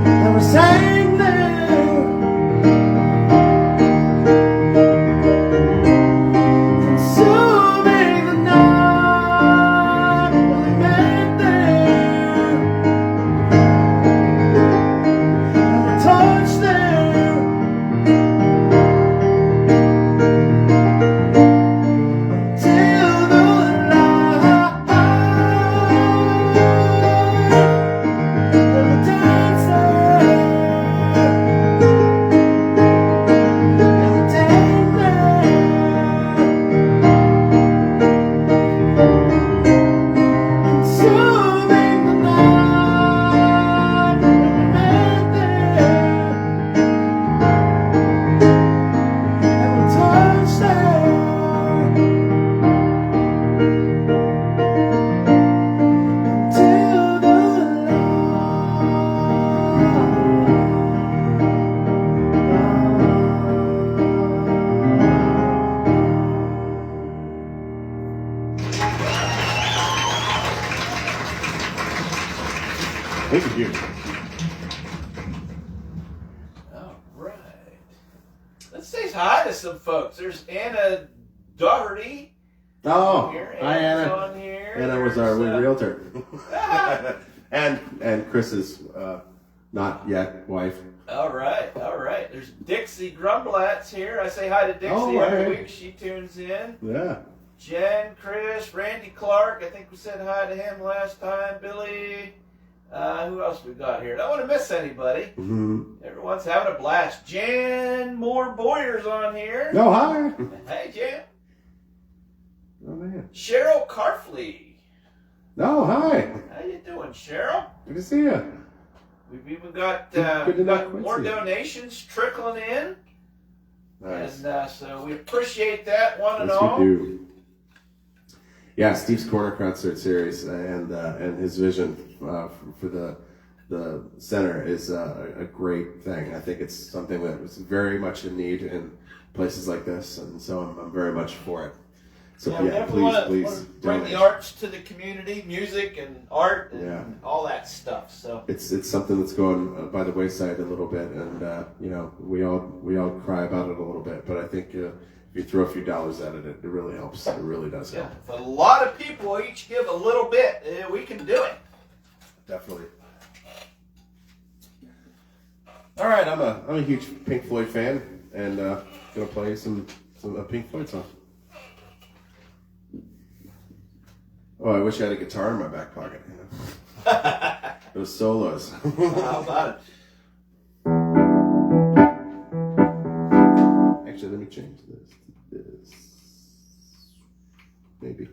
and we sang there, consuming the night, and we met there, and we touched there, until the light, and we danced there, and we danced there, consuming the night, and we met there, and we touched there, until the Thank you. All right. Let's say hi to some folks. There's Anna Doherty. Oh, Here, hi Anna's Anna. on here. Anna was our There's, realtor. and Chris's not yet wife. All right, all right. There's Dixie Grumblat's here. I say hi to Dixie every week. She tunes in. Yeah. Jen, Chris, Randy Clark. I think we said hi to him last time. Billy. Who else we got here? Don't want to miss anybody. Mm-hmm. Everyone's having a blast. Jan Moore Boyer's on here. No, hi. Hey, Jan. Oh, man. Cheryl Carfley. No, hi. How you doing, Cheryl? Good to see you. We've even got, Good to know more Quincy. donations trickling in. Nice. And so we appreciate that, one and Yes, all. we do. Yeah, Steve's Corner Concert Series and his vision for the center is a great thing. I think it's something that was very much in need in places like this, and so I'm very much for it. So yeah, please bring donate. the arts to the community, music and art and Yeah. all that stuff. So It's something that's going by the wayside a little bit, and we all cry about it a little bit. But I think if you throw a few dollars at it, it really helps. It really does yeah, help. if a lot of people each give a little bit, we can do it. Definitely. All right, I'm a huge Pink Floyd fan, and gonna play some a Pink Floyd song. Oh, I wish I had a guitar in my back pocket. Those solos. How about it? Actually, let me change this to this. Maybe.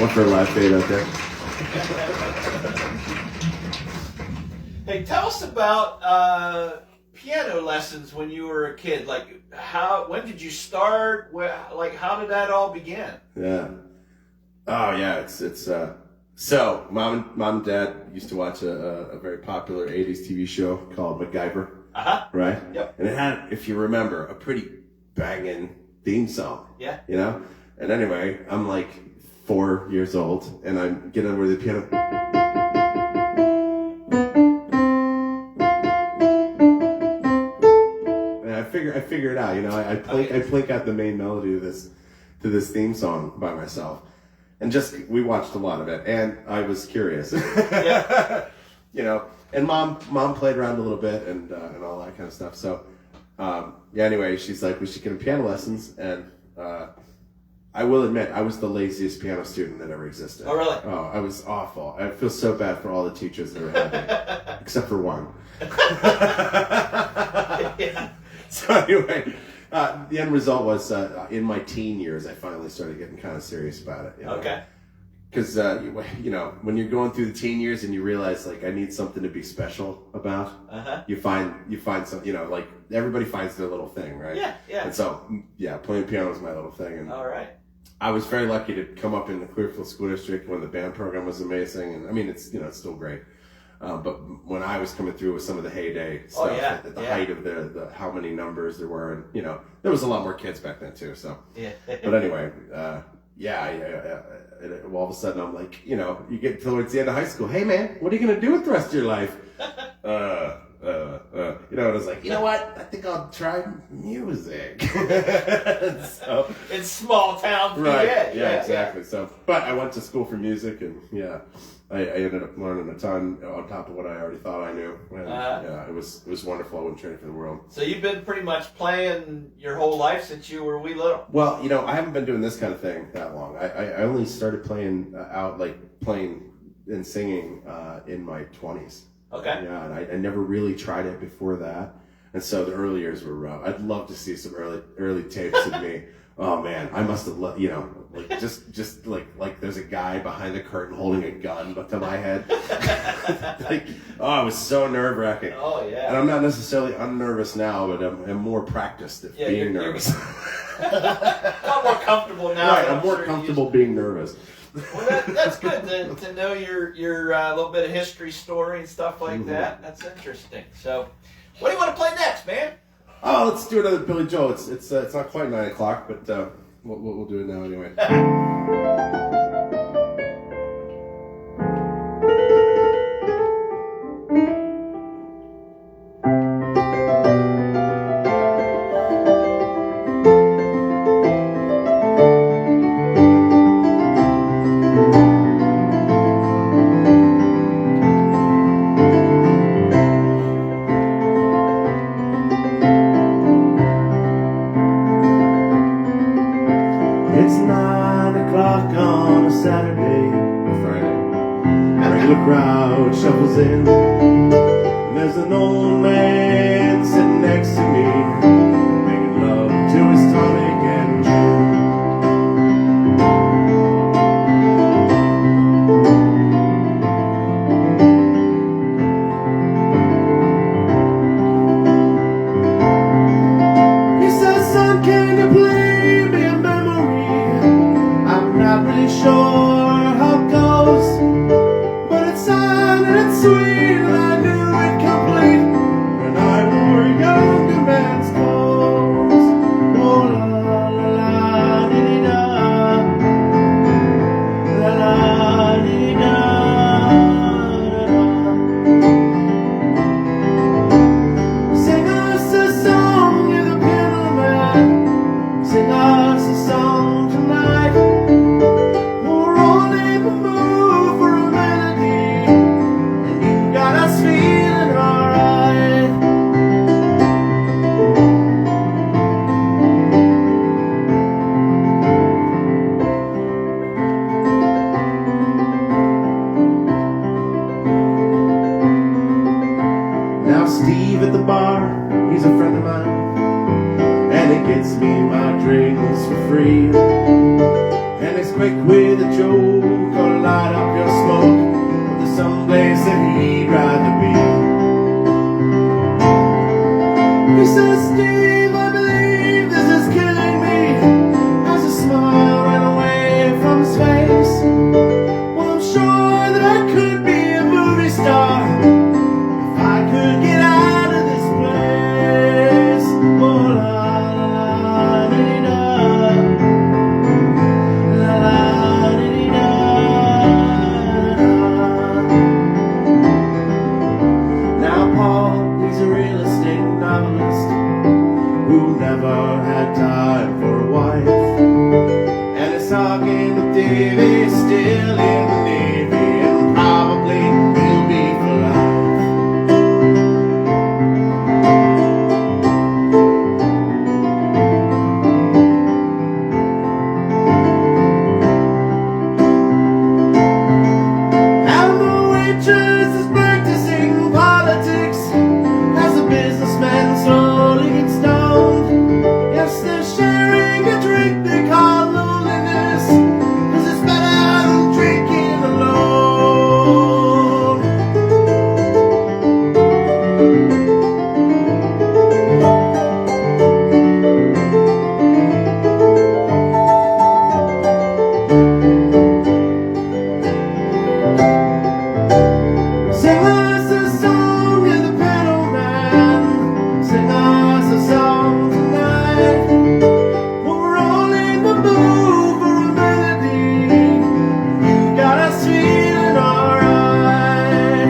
One for a live fade out there. Hey, tell us about piano lessons when you were a kid. Like, when did you start? How did that all begin? Yeah. Oh yeah, it's so mom and dad used to watch a very popular 80s TV show called MacGyver. Right? Yep. And it had, if you remember, a pretty banging theme song. Yeah. You know? And anyway, I'm like 4 years old and I'm getting over the piano. And I figure it out, you know, I plink out the main melody to this theme song by myself. And we watched a lot of it and I was curious. Yeah. You know, and mom played around a little bit and all that kind of stuff. So, anyway, she's like, we should get him piano lessons. And I will admit, I was the laziest piano student that ever existed. Oh, really? Oh, I was awful. I feel so bad for all the teachers that were having me, except for one. Yeah. So anyway, the end result was in my teen years, I finally started getting kind of serious about it. You know? Okay. Because, you know, when you're going through the teen years and you realize, like, I need something to be special about, you find some, you know, like, everybody finds their little thing, right? Yeah, yeah. And so, yeah, playing piano was my little thing. And all right. I was very lucky to come up in the Clearfield School District when the band program was amazing. And, I mean, it's, you know, it's still great. But when I was coming through with some of the heyday stuff, at the height of the how many numbers there were, and, you know, there was a lot more kids back then, too, so. Yeah. But anyway, and all of a sudden I'm like, you know, you get towards the end of high school. Hey man, what are you gonna do with the rest of your life? You know, and I was like, you know what? I think I'll try music. So, in small town PA. Right? Yeah, exactly. So, but I went to school for music, and I ended up learning a ton on top of what I already thought I knew. And, it was wonderful. I wouldn't trade it for the world. So you've been pretty much playing your whole life since you were wee little. Well, you know, I haven't been doing this kind of thing that long. I only started playing playing and singing in my 20s. Okay. Yeah, and I never really tried it before that. And so the early years were rough. I'd love to see some early tapes of me. Oh man, I must have, you know, like just like there's a guy behind the curtain holding a gun to my head. Like, oh, it was so nerve-wracking. Oh yeah. And I'm not necessarily unnervous now, but I'm more practiced at being nervous. I'm more comfortable now. Right, I'm more comfortable being nervous. Well, that's good to know your little bit of history story and stuff like that. That's interesting. So, what do you want to play next, man? Oh, let's do another Billy Joel. It's not quite 9 o'clock, but we'll do it now anyway. It's 9 o'clock on a Saturday or Friday. Regular crowd shuffles in. There's an old man sitting next to me, making love to his tonic and gin. He says, son, can you play me a memory? I'm not really sure how it goes, but it's sad and it's sweet and I knew it complete. and it gets me my drinks for free. And it's quick with a joke or light up your smoke, but there's some place that he'd rather be. He says, Steve, I believe this is killing me, as a smile ran away from his face. Well, I'm sure that I could be a movie star if I could get out of this place. Oh, la la la dee da, la la dee da. Now Paul, he's a real estate novelist who never had time for a wife, and is talking with Davy, still in the Navy, and probably he'll be for life. Now the waitress is practicing politics as a businessman slowly gets stoned. Yes, they're sharing a drink they call loneliness, 'cause it's better than drinking alone. Sing us a song, you're the pedal man. Sing us a song tonight. We're all in the mood for a melody. You got us feeling alright.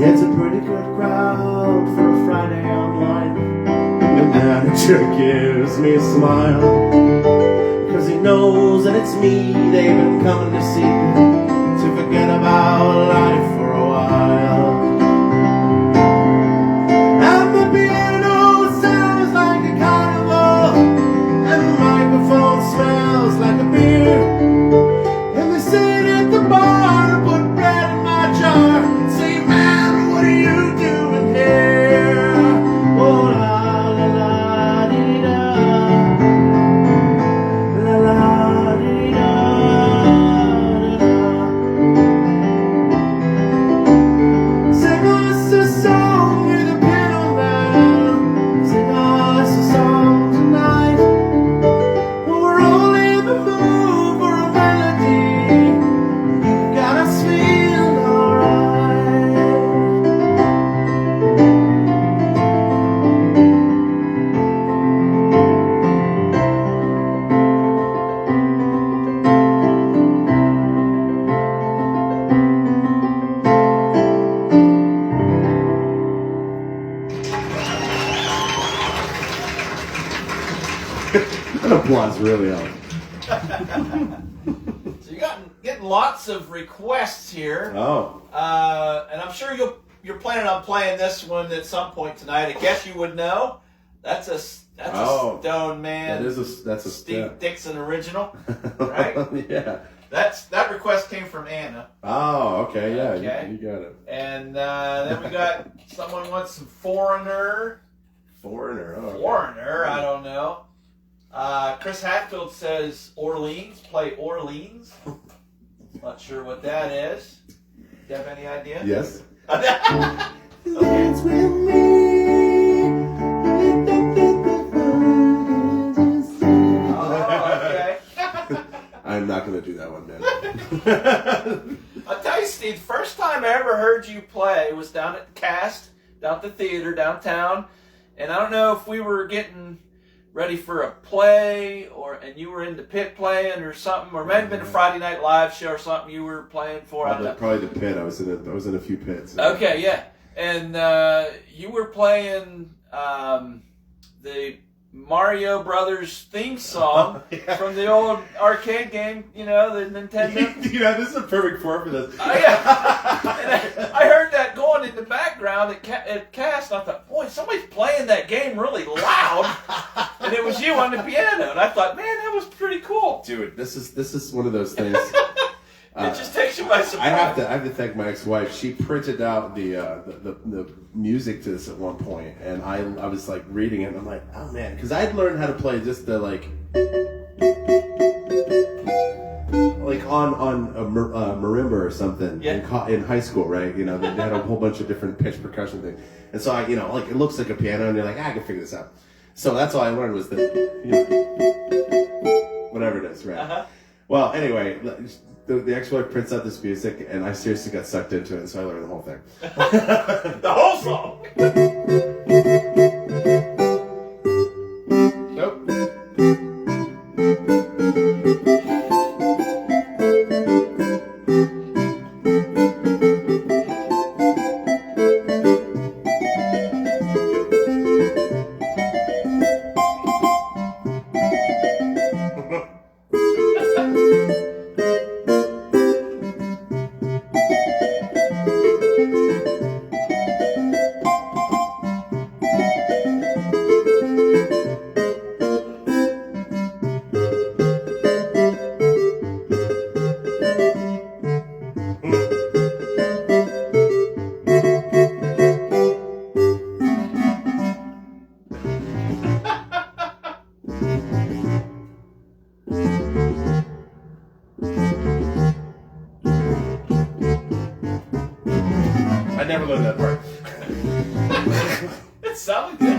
It's a pretty good crowd for a Friday online. The manager gives me a smile, 'cause he knows that it's me they've been coming to see, to forget about life for a while. And the piano sounds like a carnival, and the microphone smells like a beer. And they sit at the bar and put bread in my jar, say, man, what are you doing here? Oh, la la la dee da, la la dee da, da da. Sing us a song, you're the piano man. Sing us a song tonight. We're all in the mood for a melody. You got us feeling alright. That applause really helped. So you're getting lots of requests here. Oh, And I'm sure you're planning on playing this one at some point tonight. I guess you would know. That's a Stone Man. that's a Steve step. Dixon original, right? Yeah. That request came from Anna. Oh, okay, yeah, Okay. You got it. And then we got someone wants some Foreigner. Foreigner. Oh, okay. Foreigner, I don't know. Chris Hatfield says Orleans. Play Orleans. Not sure what that is. Do you have any idea? Yes. Dance with me. Oh, okay. I'm not going to do that one, man. I'll tell you, Steve, first time I ever heard you play was down at the Cast, down at the theater downtown. And I don't know if we were getting ready for a play, and you were in the pit playing or something, or maybe been a Friday Night Live show or something you were playing for. Probably the pit. I was in a few pits. Okay, yeah, and you were playing the Mario Brothers theme song from the old arcade game, you know, the Nintendo. This is a perfect form for this. Oh, yeah. And I heard that going in the background at Cast, and I thought, boy, somebody's playing that game really loud. And it was you on the piano. And I thought, man, that was pretty cool. Dude, this is one of those things. It just takes you by surprise. I have to thank my ex-wife. She printed out the music to this at one point, and I was like reading it, and I'm like, oh man, because I'd learned how to play just the like on a marimba or something in high school, right? You know, they had a whole bunch of different pitch percussion things, and so I, you know, like it looks like a piano, and you're like, I can figure this out. So that's all I learned was whatever it is, right? Uh-huh. Well, anyway, the ex-wife prints out this music, and I seriously got sucked into it, and so I learned the whole thing. The whole song. Nope. I never learned that part. It sounded good.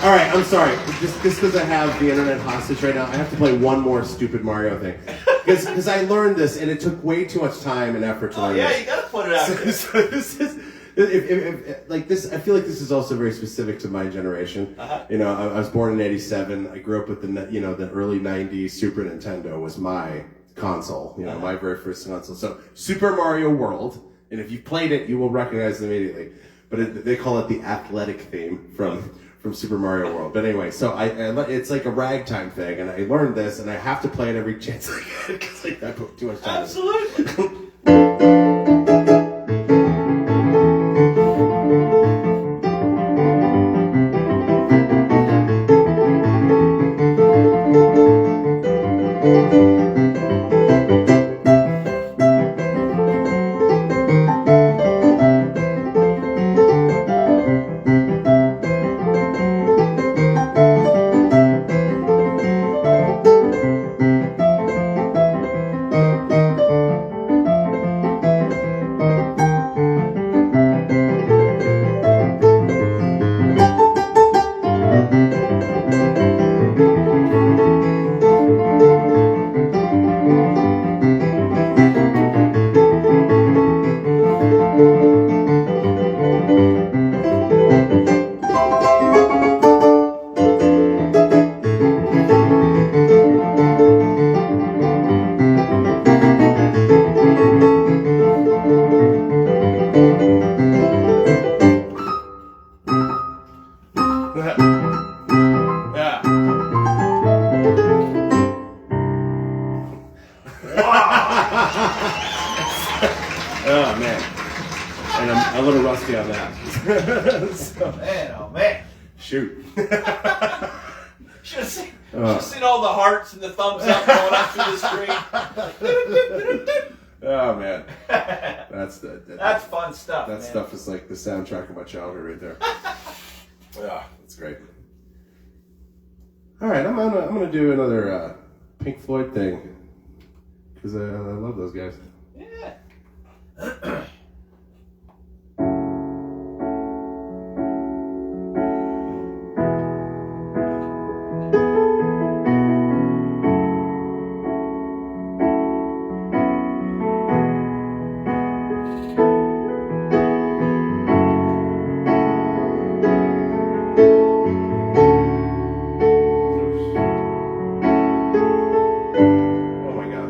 All right, I'm sorry. Just because I have the internet hostage right now, I have to play one more stupid Mario thing. Because I learned this, and it took way too much time and effort to learn Yeah, this. you gotta put it out there. So this is, like this, I feel like this is also very specific to my generation. Uh-huh. You know, I was born in '87. I grew up with the early '90s. Super Nintendo was my console. You know, my very first console. So Super Mario World, and if you've played it, you will recognize it immediately. But they call it the athletic theme from Super Mario World. But anyway, so it's like a ragtime thing, and I learned this, and I have to play it every chance I get because I put too much time. Absolutely. I'm a little rusty on that. So, Man, oh man. shoot. Should have seen all the hearts and the thumbs up going up through the screen. Oh man, that's fun stuff. That man. stuff is like the soundtrack of my childhood right there. Yeah, that's great. All right, I'm gonna do another Pink Floyd thing because I love those guys. Yeah. Oh my god.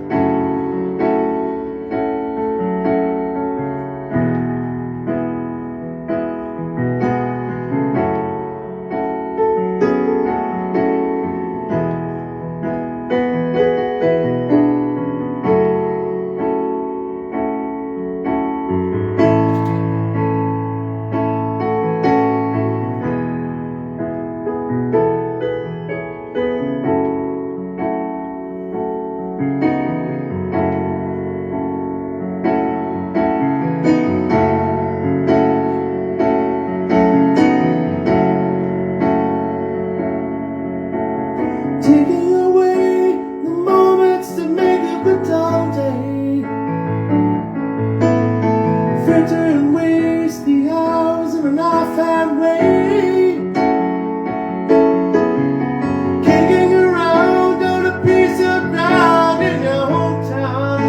Taking away the moments to make up a dull day, filter and waste the hours in an offhand way, kicking around on a piece of ground in your hometown,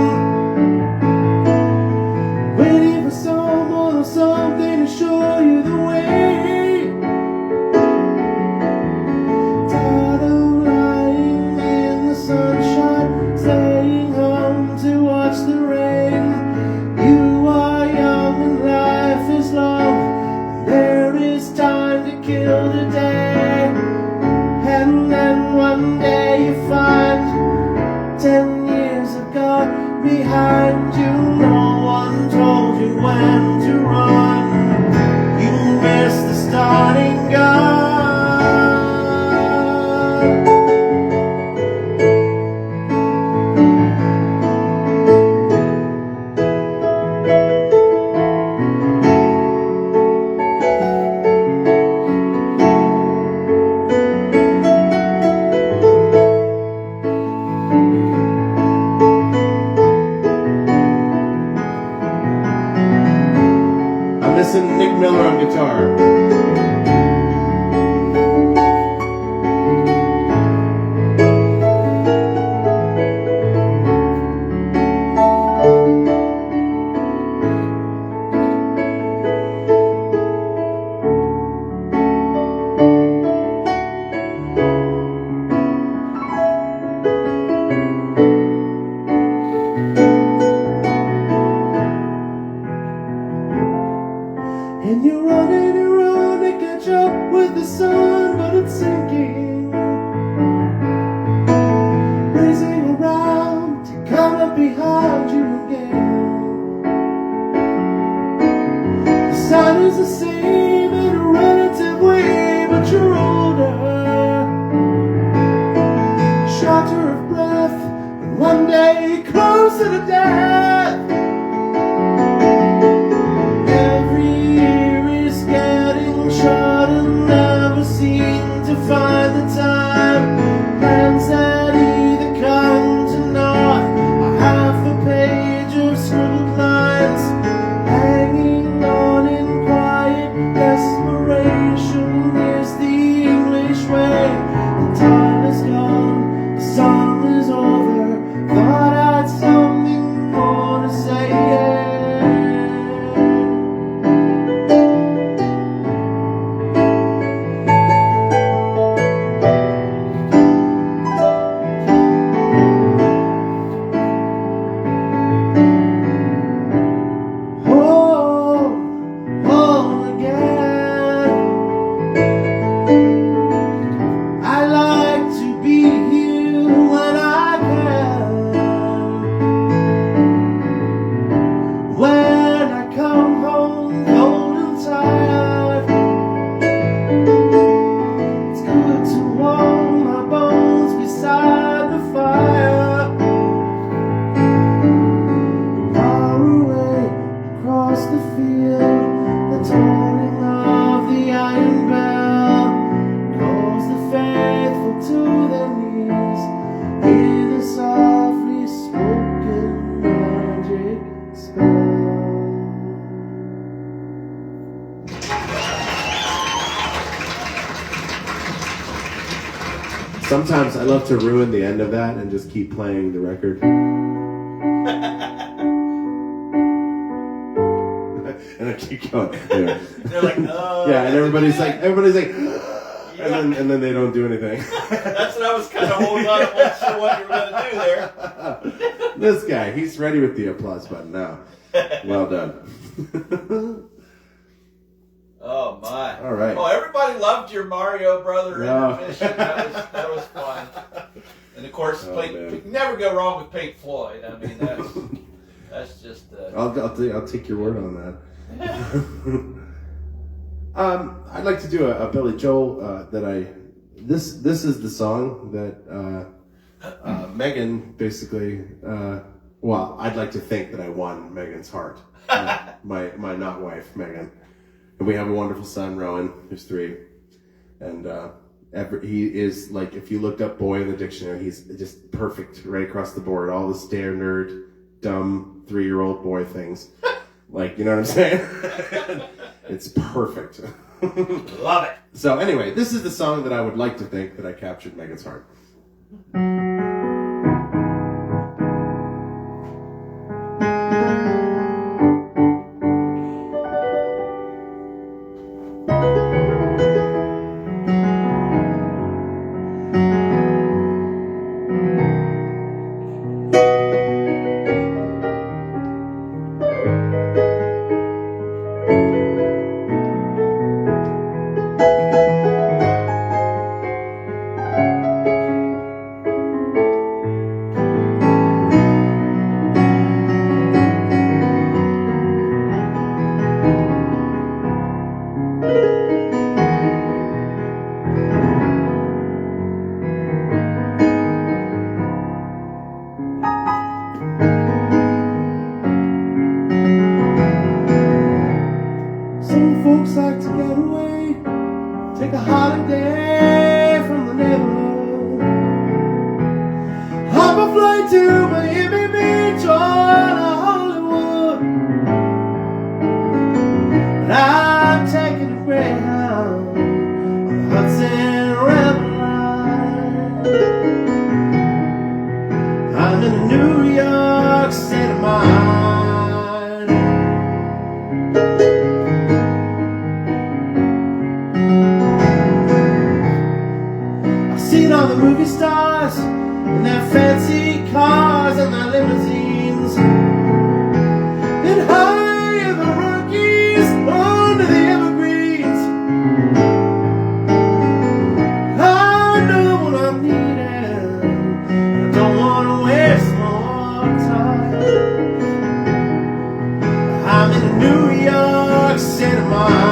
waiting for someone or something to show you the way. Tired of lying in the sunshine, staying home to watch the rain. You are young and life is long. There is time to kill the day. And then one day you find 10 years have gone behind you. No one told you when to run. You missed the starting gun. I'm missing Nick Miller on guitar. And you're running around to catch up with the sun, but it's sinking. Racing around to come up behind you again. The sun is the same in a relative way, but you're older, shorter of breath, and one day closer to death. Never seem to find the time. Plans that either come to naught, or half a page of scribbled lines, hanging on in quiet desperation is the English way. The time is gone, the song is over. Thought I had something more to say. Sometimes I love to ruin the end of that and just keep playing the record. And I keep going. Anyway. They're like, oh. Yeah, and everybody's like, and then they don't do anything. That's what I was kind of holding on. I wasn't sure what you were going to do there. This guy, he's ready with the applause button now. Well done. Oh my! All right. Oh, everybody loved your Mario Brother No. intermission. That was fun. And of course, you never go wrong with Pink Floyd. I mean, that's just. I'll take your word on that. I'd like to do a Billy Joel This is the song that Megan basically. Well, I'd like to think that I won Megan's heart. My not wife, Megan. And we have a wonderful son, Rowan, who's 3. And he is, like, if you looked up boy in the dictionary, he's just perfect right across the board. All the standard, dumb 3-year-old boy things. Like, you know what I'm saying? It's perfect. Love it. So anyway, this is the song that I would like to think that I captured Megan's heart. Some folks like to get away, take a holiday from the neighborhood, hop a flight to Miami Beach or to Hollywood. But I'm taking a Greyhound on the Hudson River line. I'm in a New York state of mind. Seen all the movie stars in their fancy cars and their limousines, and high in the Rockies under the evergreens. I know what I'm needing, I don't want to waste more time. I'm in a New York state of mind.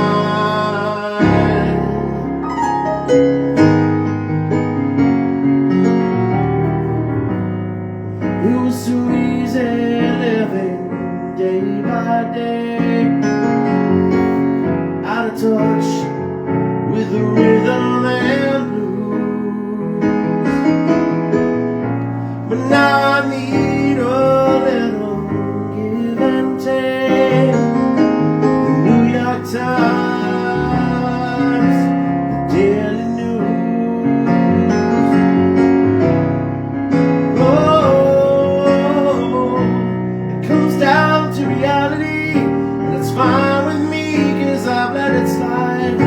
It was so easy living day by day, out of touch with the rhythm and blues. But now I need a little give and take. The New York Times, the Daily News. Down to reality, and it's fine with me, 'cause I've let it slide.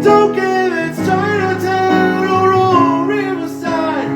Don't give it's Chinatown or old Riverside.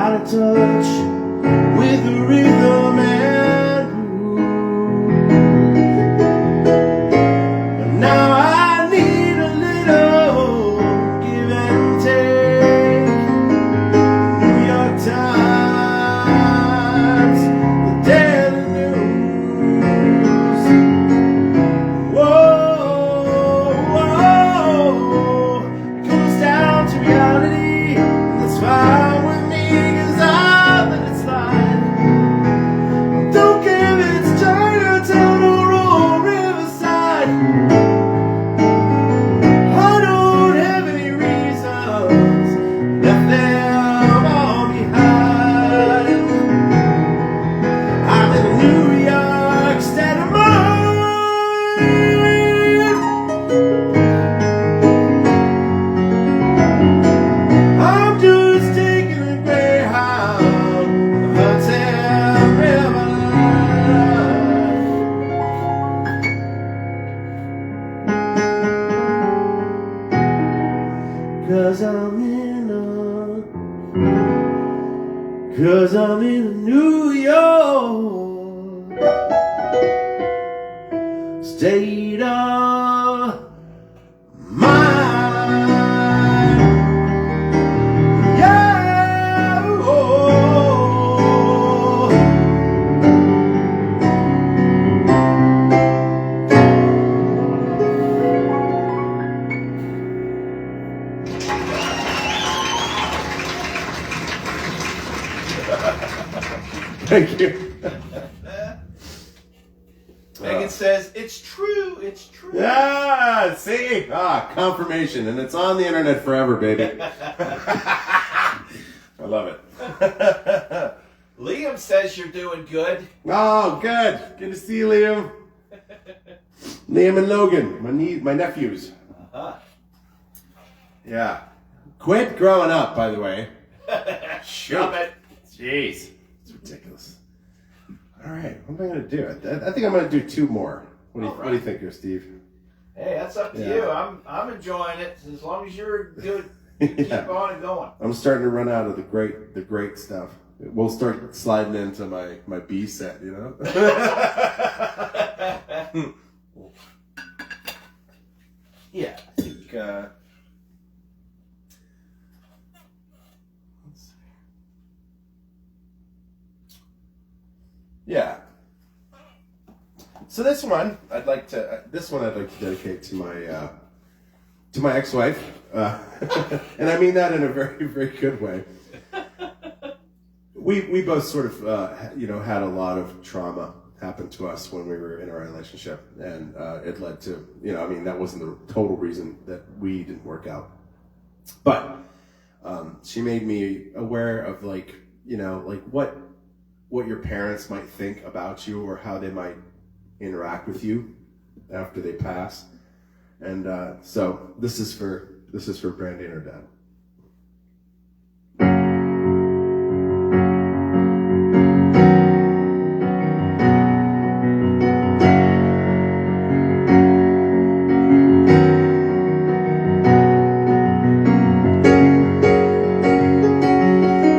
out of touch with the rhythm and blues. And now I need a little give and take. New York Times, the Daily News. Whoa, whoa, it comes down to reality, and that's fine with me, 'cause all that it's like. Don't care if it's Chinatown or old Riverside. I don't have any reasons left them all behind. I'm in a New York state of mind. I'm just taking a Greyhound, the Hudson River line. 'Cause I'm in New York state of mind. Yeah, oh. Thank you. Megan says, it's true, it's true. Yeah, see? Confirmation. And it's on the internet forever, baby. I love it. Liam says you're doing good. Oh, good. Good to see you, Liam. Liam and Logan, my nephews. Uh-huh. Yeah. Quit growing up, by the way. Stop it. Jeez. It's ridiculous. All right. What am I going to do? I think I'm going to do two more. What do you think here, Steve? Hey, that's up to Yeah. you. I'm enjoying it as long as you're good. Keep Yeah. on and going. I'm starting to run out of the great stuff. We'll start sliding into my B set, you know? Yeah, I think, let's see. Yeah. So this one I'd like to dedicate to my ex-wife, and I mean that in a very, very good way. We both sort of had a lot of trauma happen to us when we were in our relationship, and it led to that wasn't the total reason that we didn't work out, but she made me aware of what your parents might think about you or how they might interact with you after they pass. And so this is for Brandy and her dad.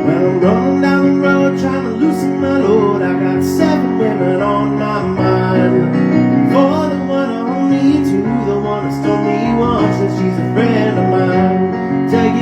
When I'm rolling down the road trying to loosen my load, I got 7 women on my mind. For the one I only 2, the one that stole me once, and she's a friend of mine. Take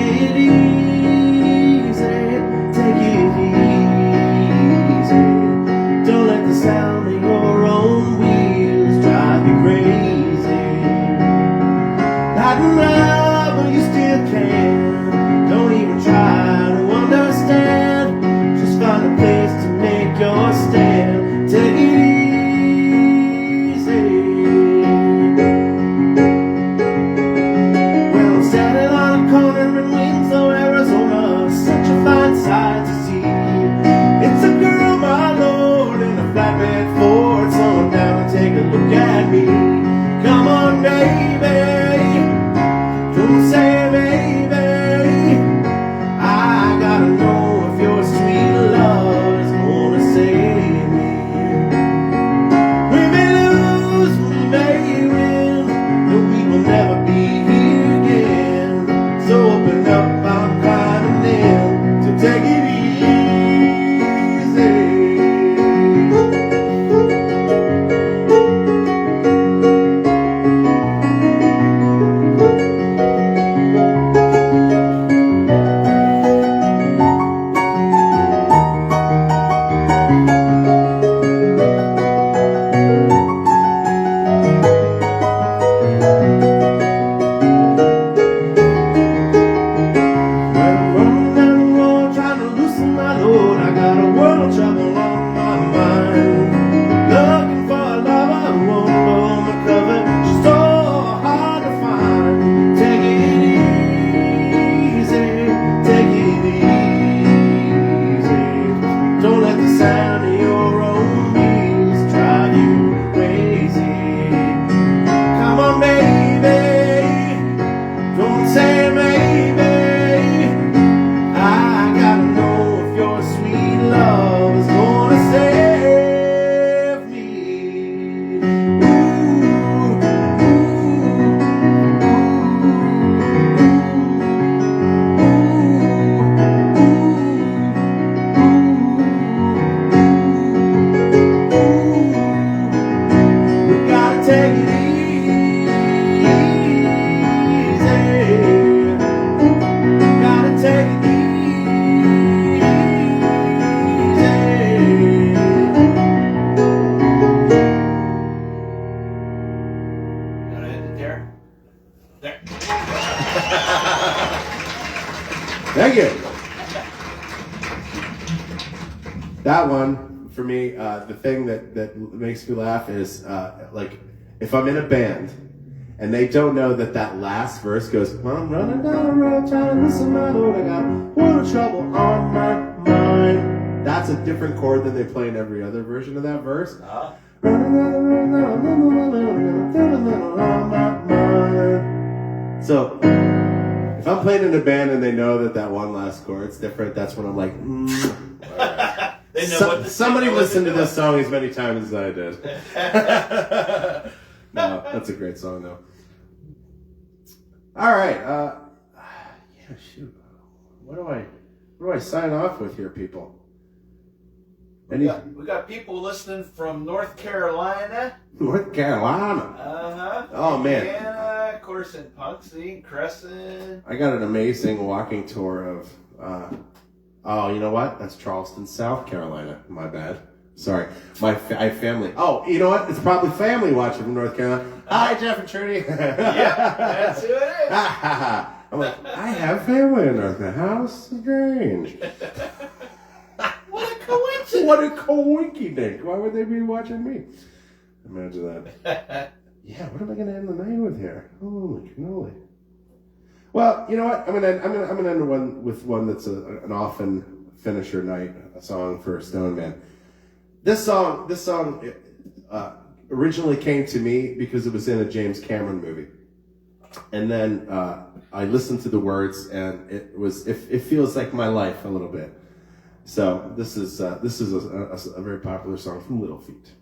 That one, for me, the thing that makes me laugh is like if I'm in a band and they don't know that last verse goes, well, I'm running down the road trying to listen to my Lord, I got a world of trouble on my mind. That's a different chord than they play in every other version of that verse. Running down the road, on my mind. So if I'm playing in a band and they know that one last chord's different, that's when I'm like, all right. They know what to Somebody sing, listened to this song as many times as I did. No, that's a great song, though. All right. Yeah, shoot. What do I sign off with here, people? We got people listening from North Carolina. North Carolina. Oh, man. Indiana, of course, in Punxsutawney, Crescent. I got an amazing walking tour of. Oh, you know what? That's Charleston, South Carolina. My bad. Sorry. I have family. Oh, you know what? It's probably family watching from North Carolina. Hi, Jeff and Trudy. Yeah, that's who it is. I'm like, I have family in North Carolina. How strange. What a coincidence. What a coinky-dink. Why would they be watching me? Imagine that. Yeah, what am I going to end the night with here? Holy cannoli. Well, you know what? I'm gonna end with one that's an often finisher night, a song for Stone Man. This song originally came to me because it was in a James Cameron movie, and then I listened to the words, and it feels like my life a little bit. So this is a very popular song from Little Feat.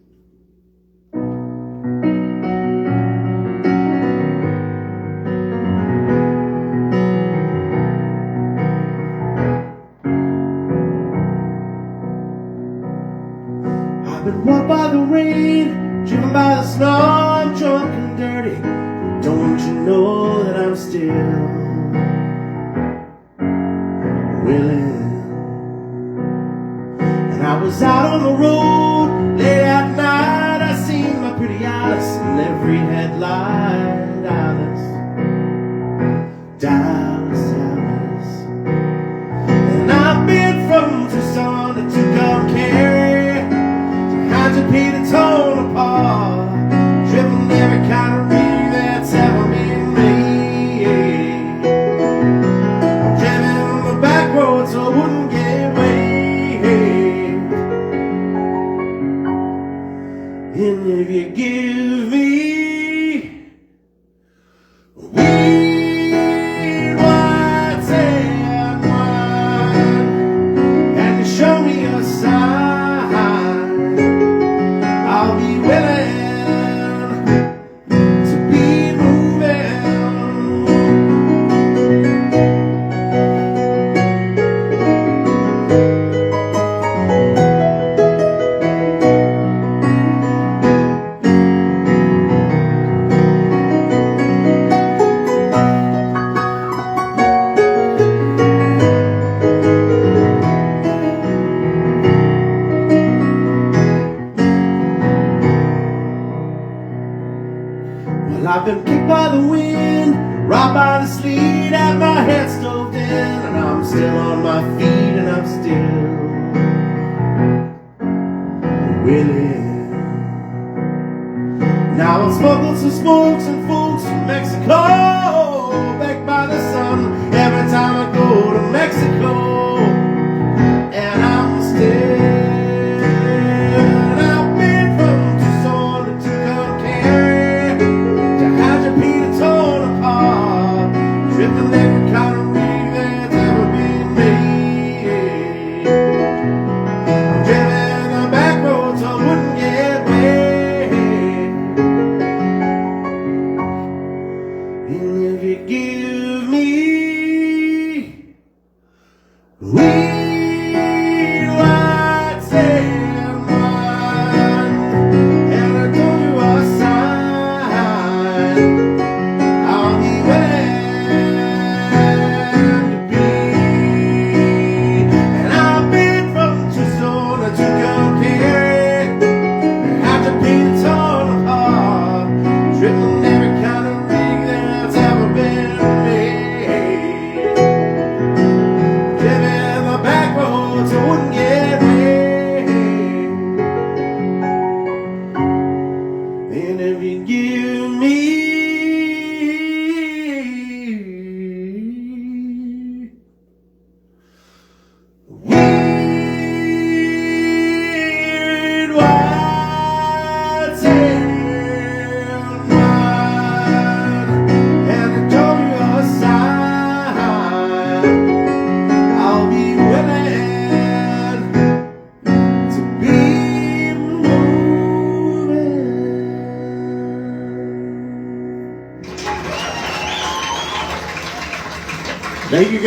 Been walked by the rain, driven by the snow, I'm drunk and dirty. Don't you know that I'm still willing? And I was out on the road late at night. I seen my pretty Alice in every headlight. Alice, Dallas, Alice. And I've been from Tucson to Tucumcari. To Peter torn apart, driven every kind of ring that's ever been made. I'm driving on the back road so I wouldn't get away. And if you give me weed, white sand wine, and you show me a sign, I'll be willing to be moving. Well, I've been kicked by the wind, robbed by the sleet, had my head stoved in, and I'm still on my feet, and I'm still willing. Now I'm smuggled some smokes and foods from Mexico, baked by the sun every time I go to Mexico, and I'm still.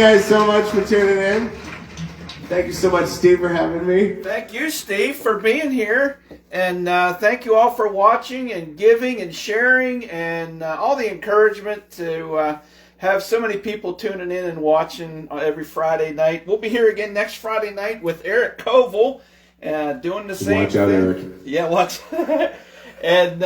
guys so much for tuning in. Thank you so much, Steve, for having me. Thank you, Steve, for being here. And thank you all for watching and giving and sharing and all the encouragement to have so many people tuning in and watching every Friday night. We'll be here again next Friday night with Eric Koval doing the same Watch out, thing. Eric. Yeah, watch. And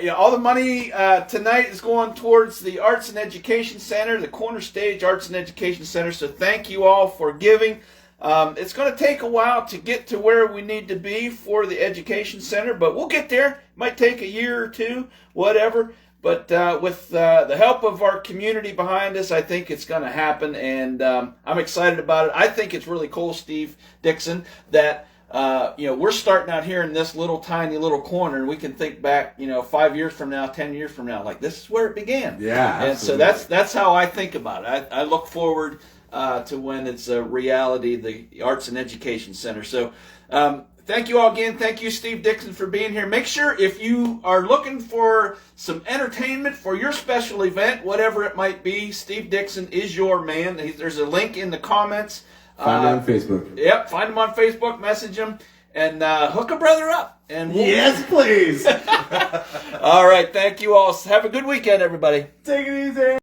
all the money tonight is going towards the Arts and Education Center, the Corner Stage Arts and Education Center. So thank you all for giving. It's going to take a while to get to where we need to be for the Education Center, but we'll get there. It might take a year or two, whatever. But with the help of our community behind us, I think it's going to happen, and I'm excited about it. I think it's really cool, Steve Dixon, that we're starting out here in this little tiny little corner, and we can think back, 5 years from now, 10 years from now, like this is where it began. Yeah, and so that's how I think about it. I look forward to when it's a reality, the Arts and Education Center. So thank you all again. Thank you, Steve Dixon, for being here. Make sure if you are looking for some entertainment for your special event, whatever it might be, Steve Dixon is your man. There's a link in the comments. Find him on Facebook. Yep, find him on Facebook, message him, and hook a brother up. And Yes, please. All right, thank you all. Have a good weekend, everybody. Take it easy.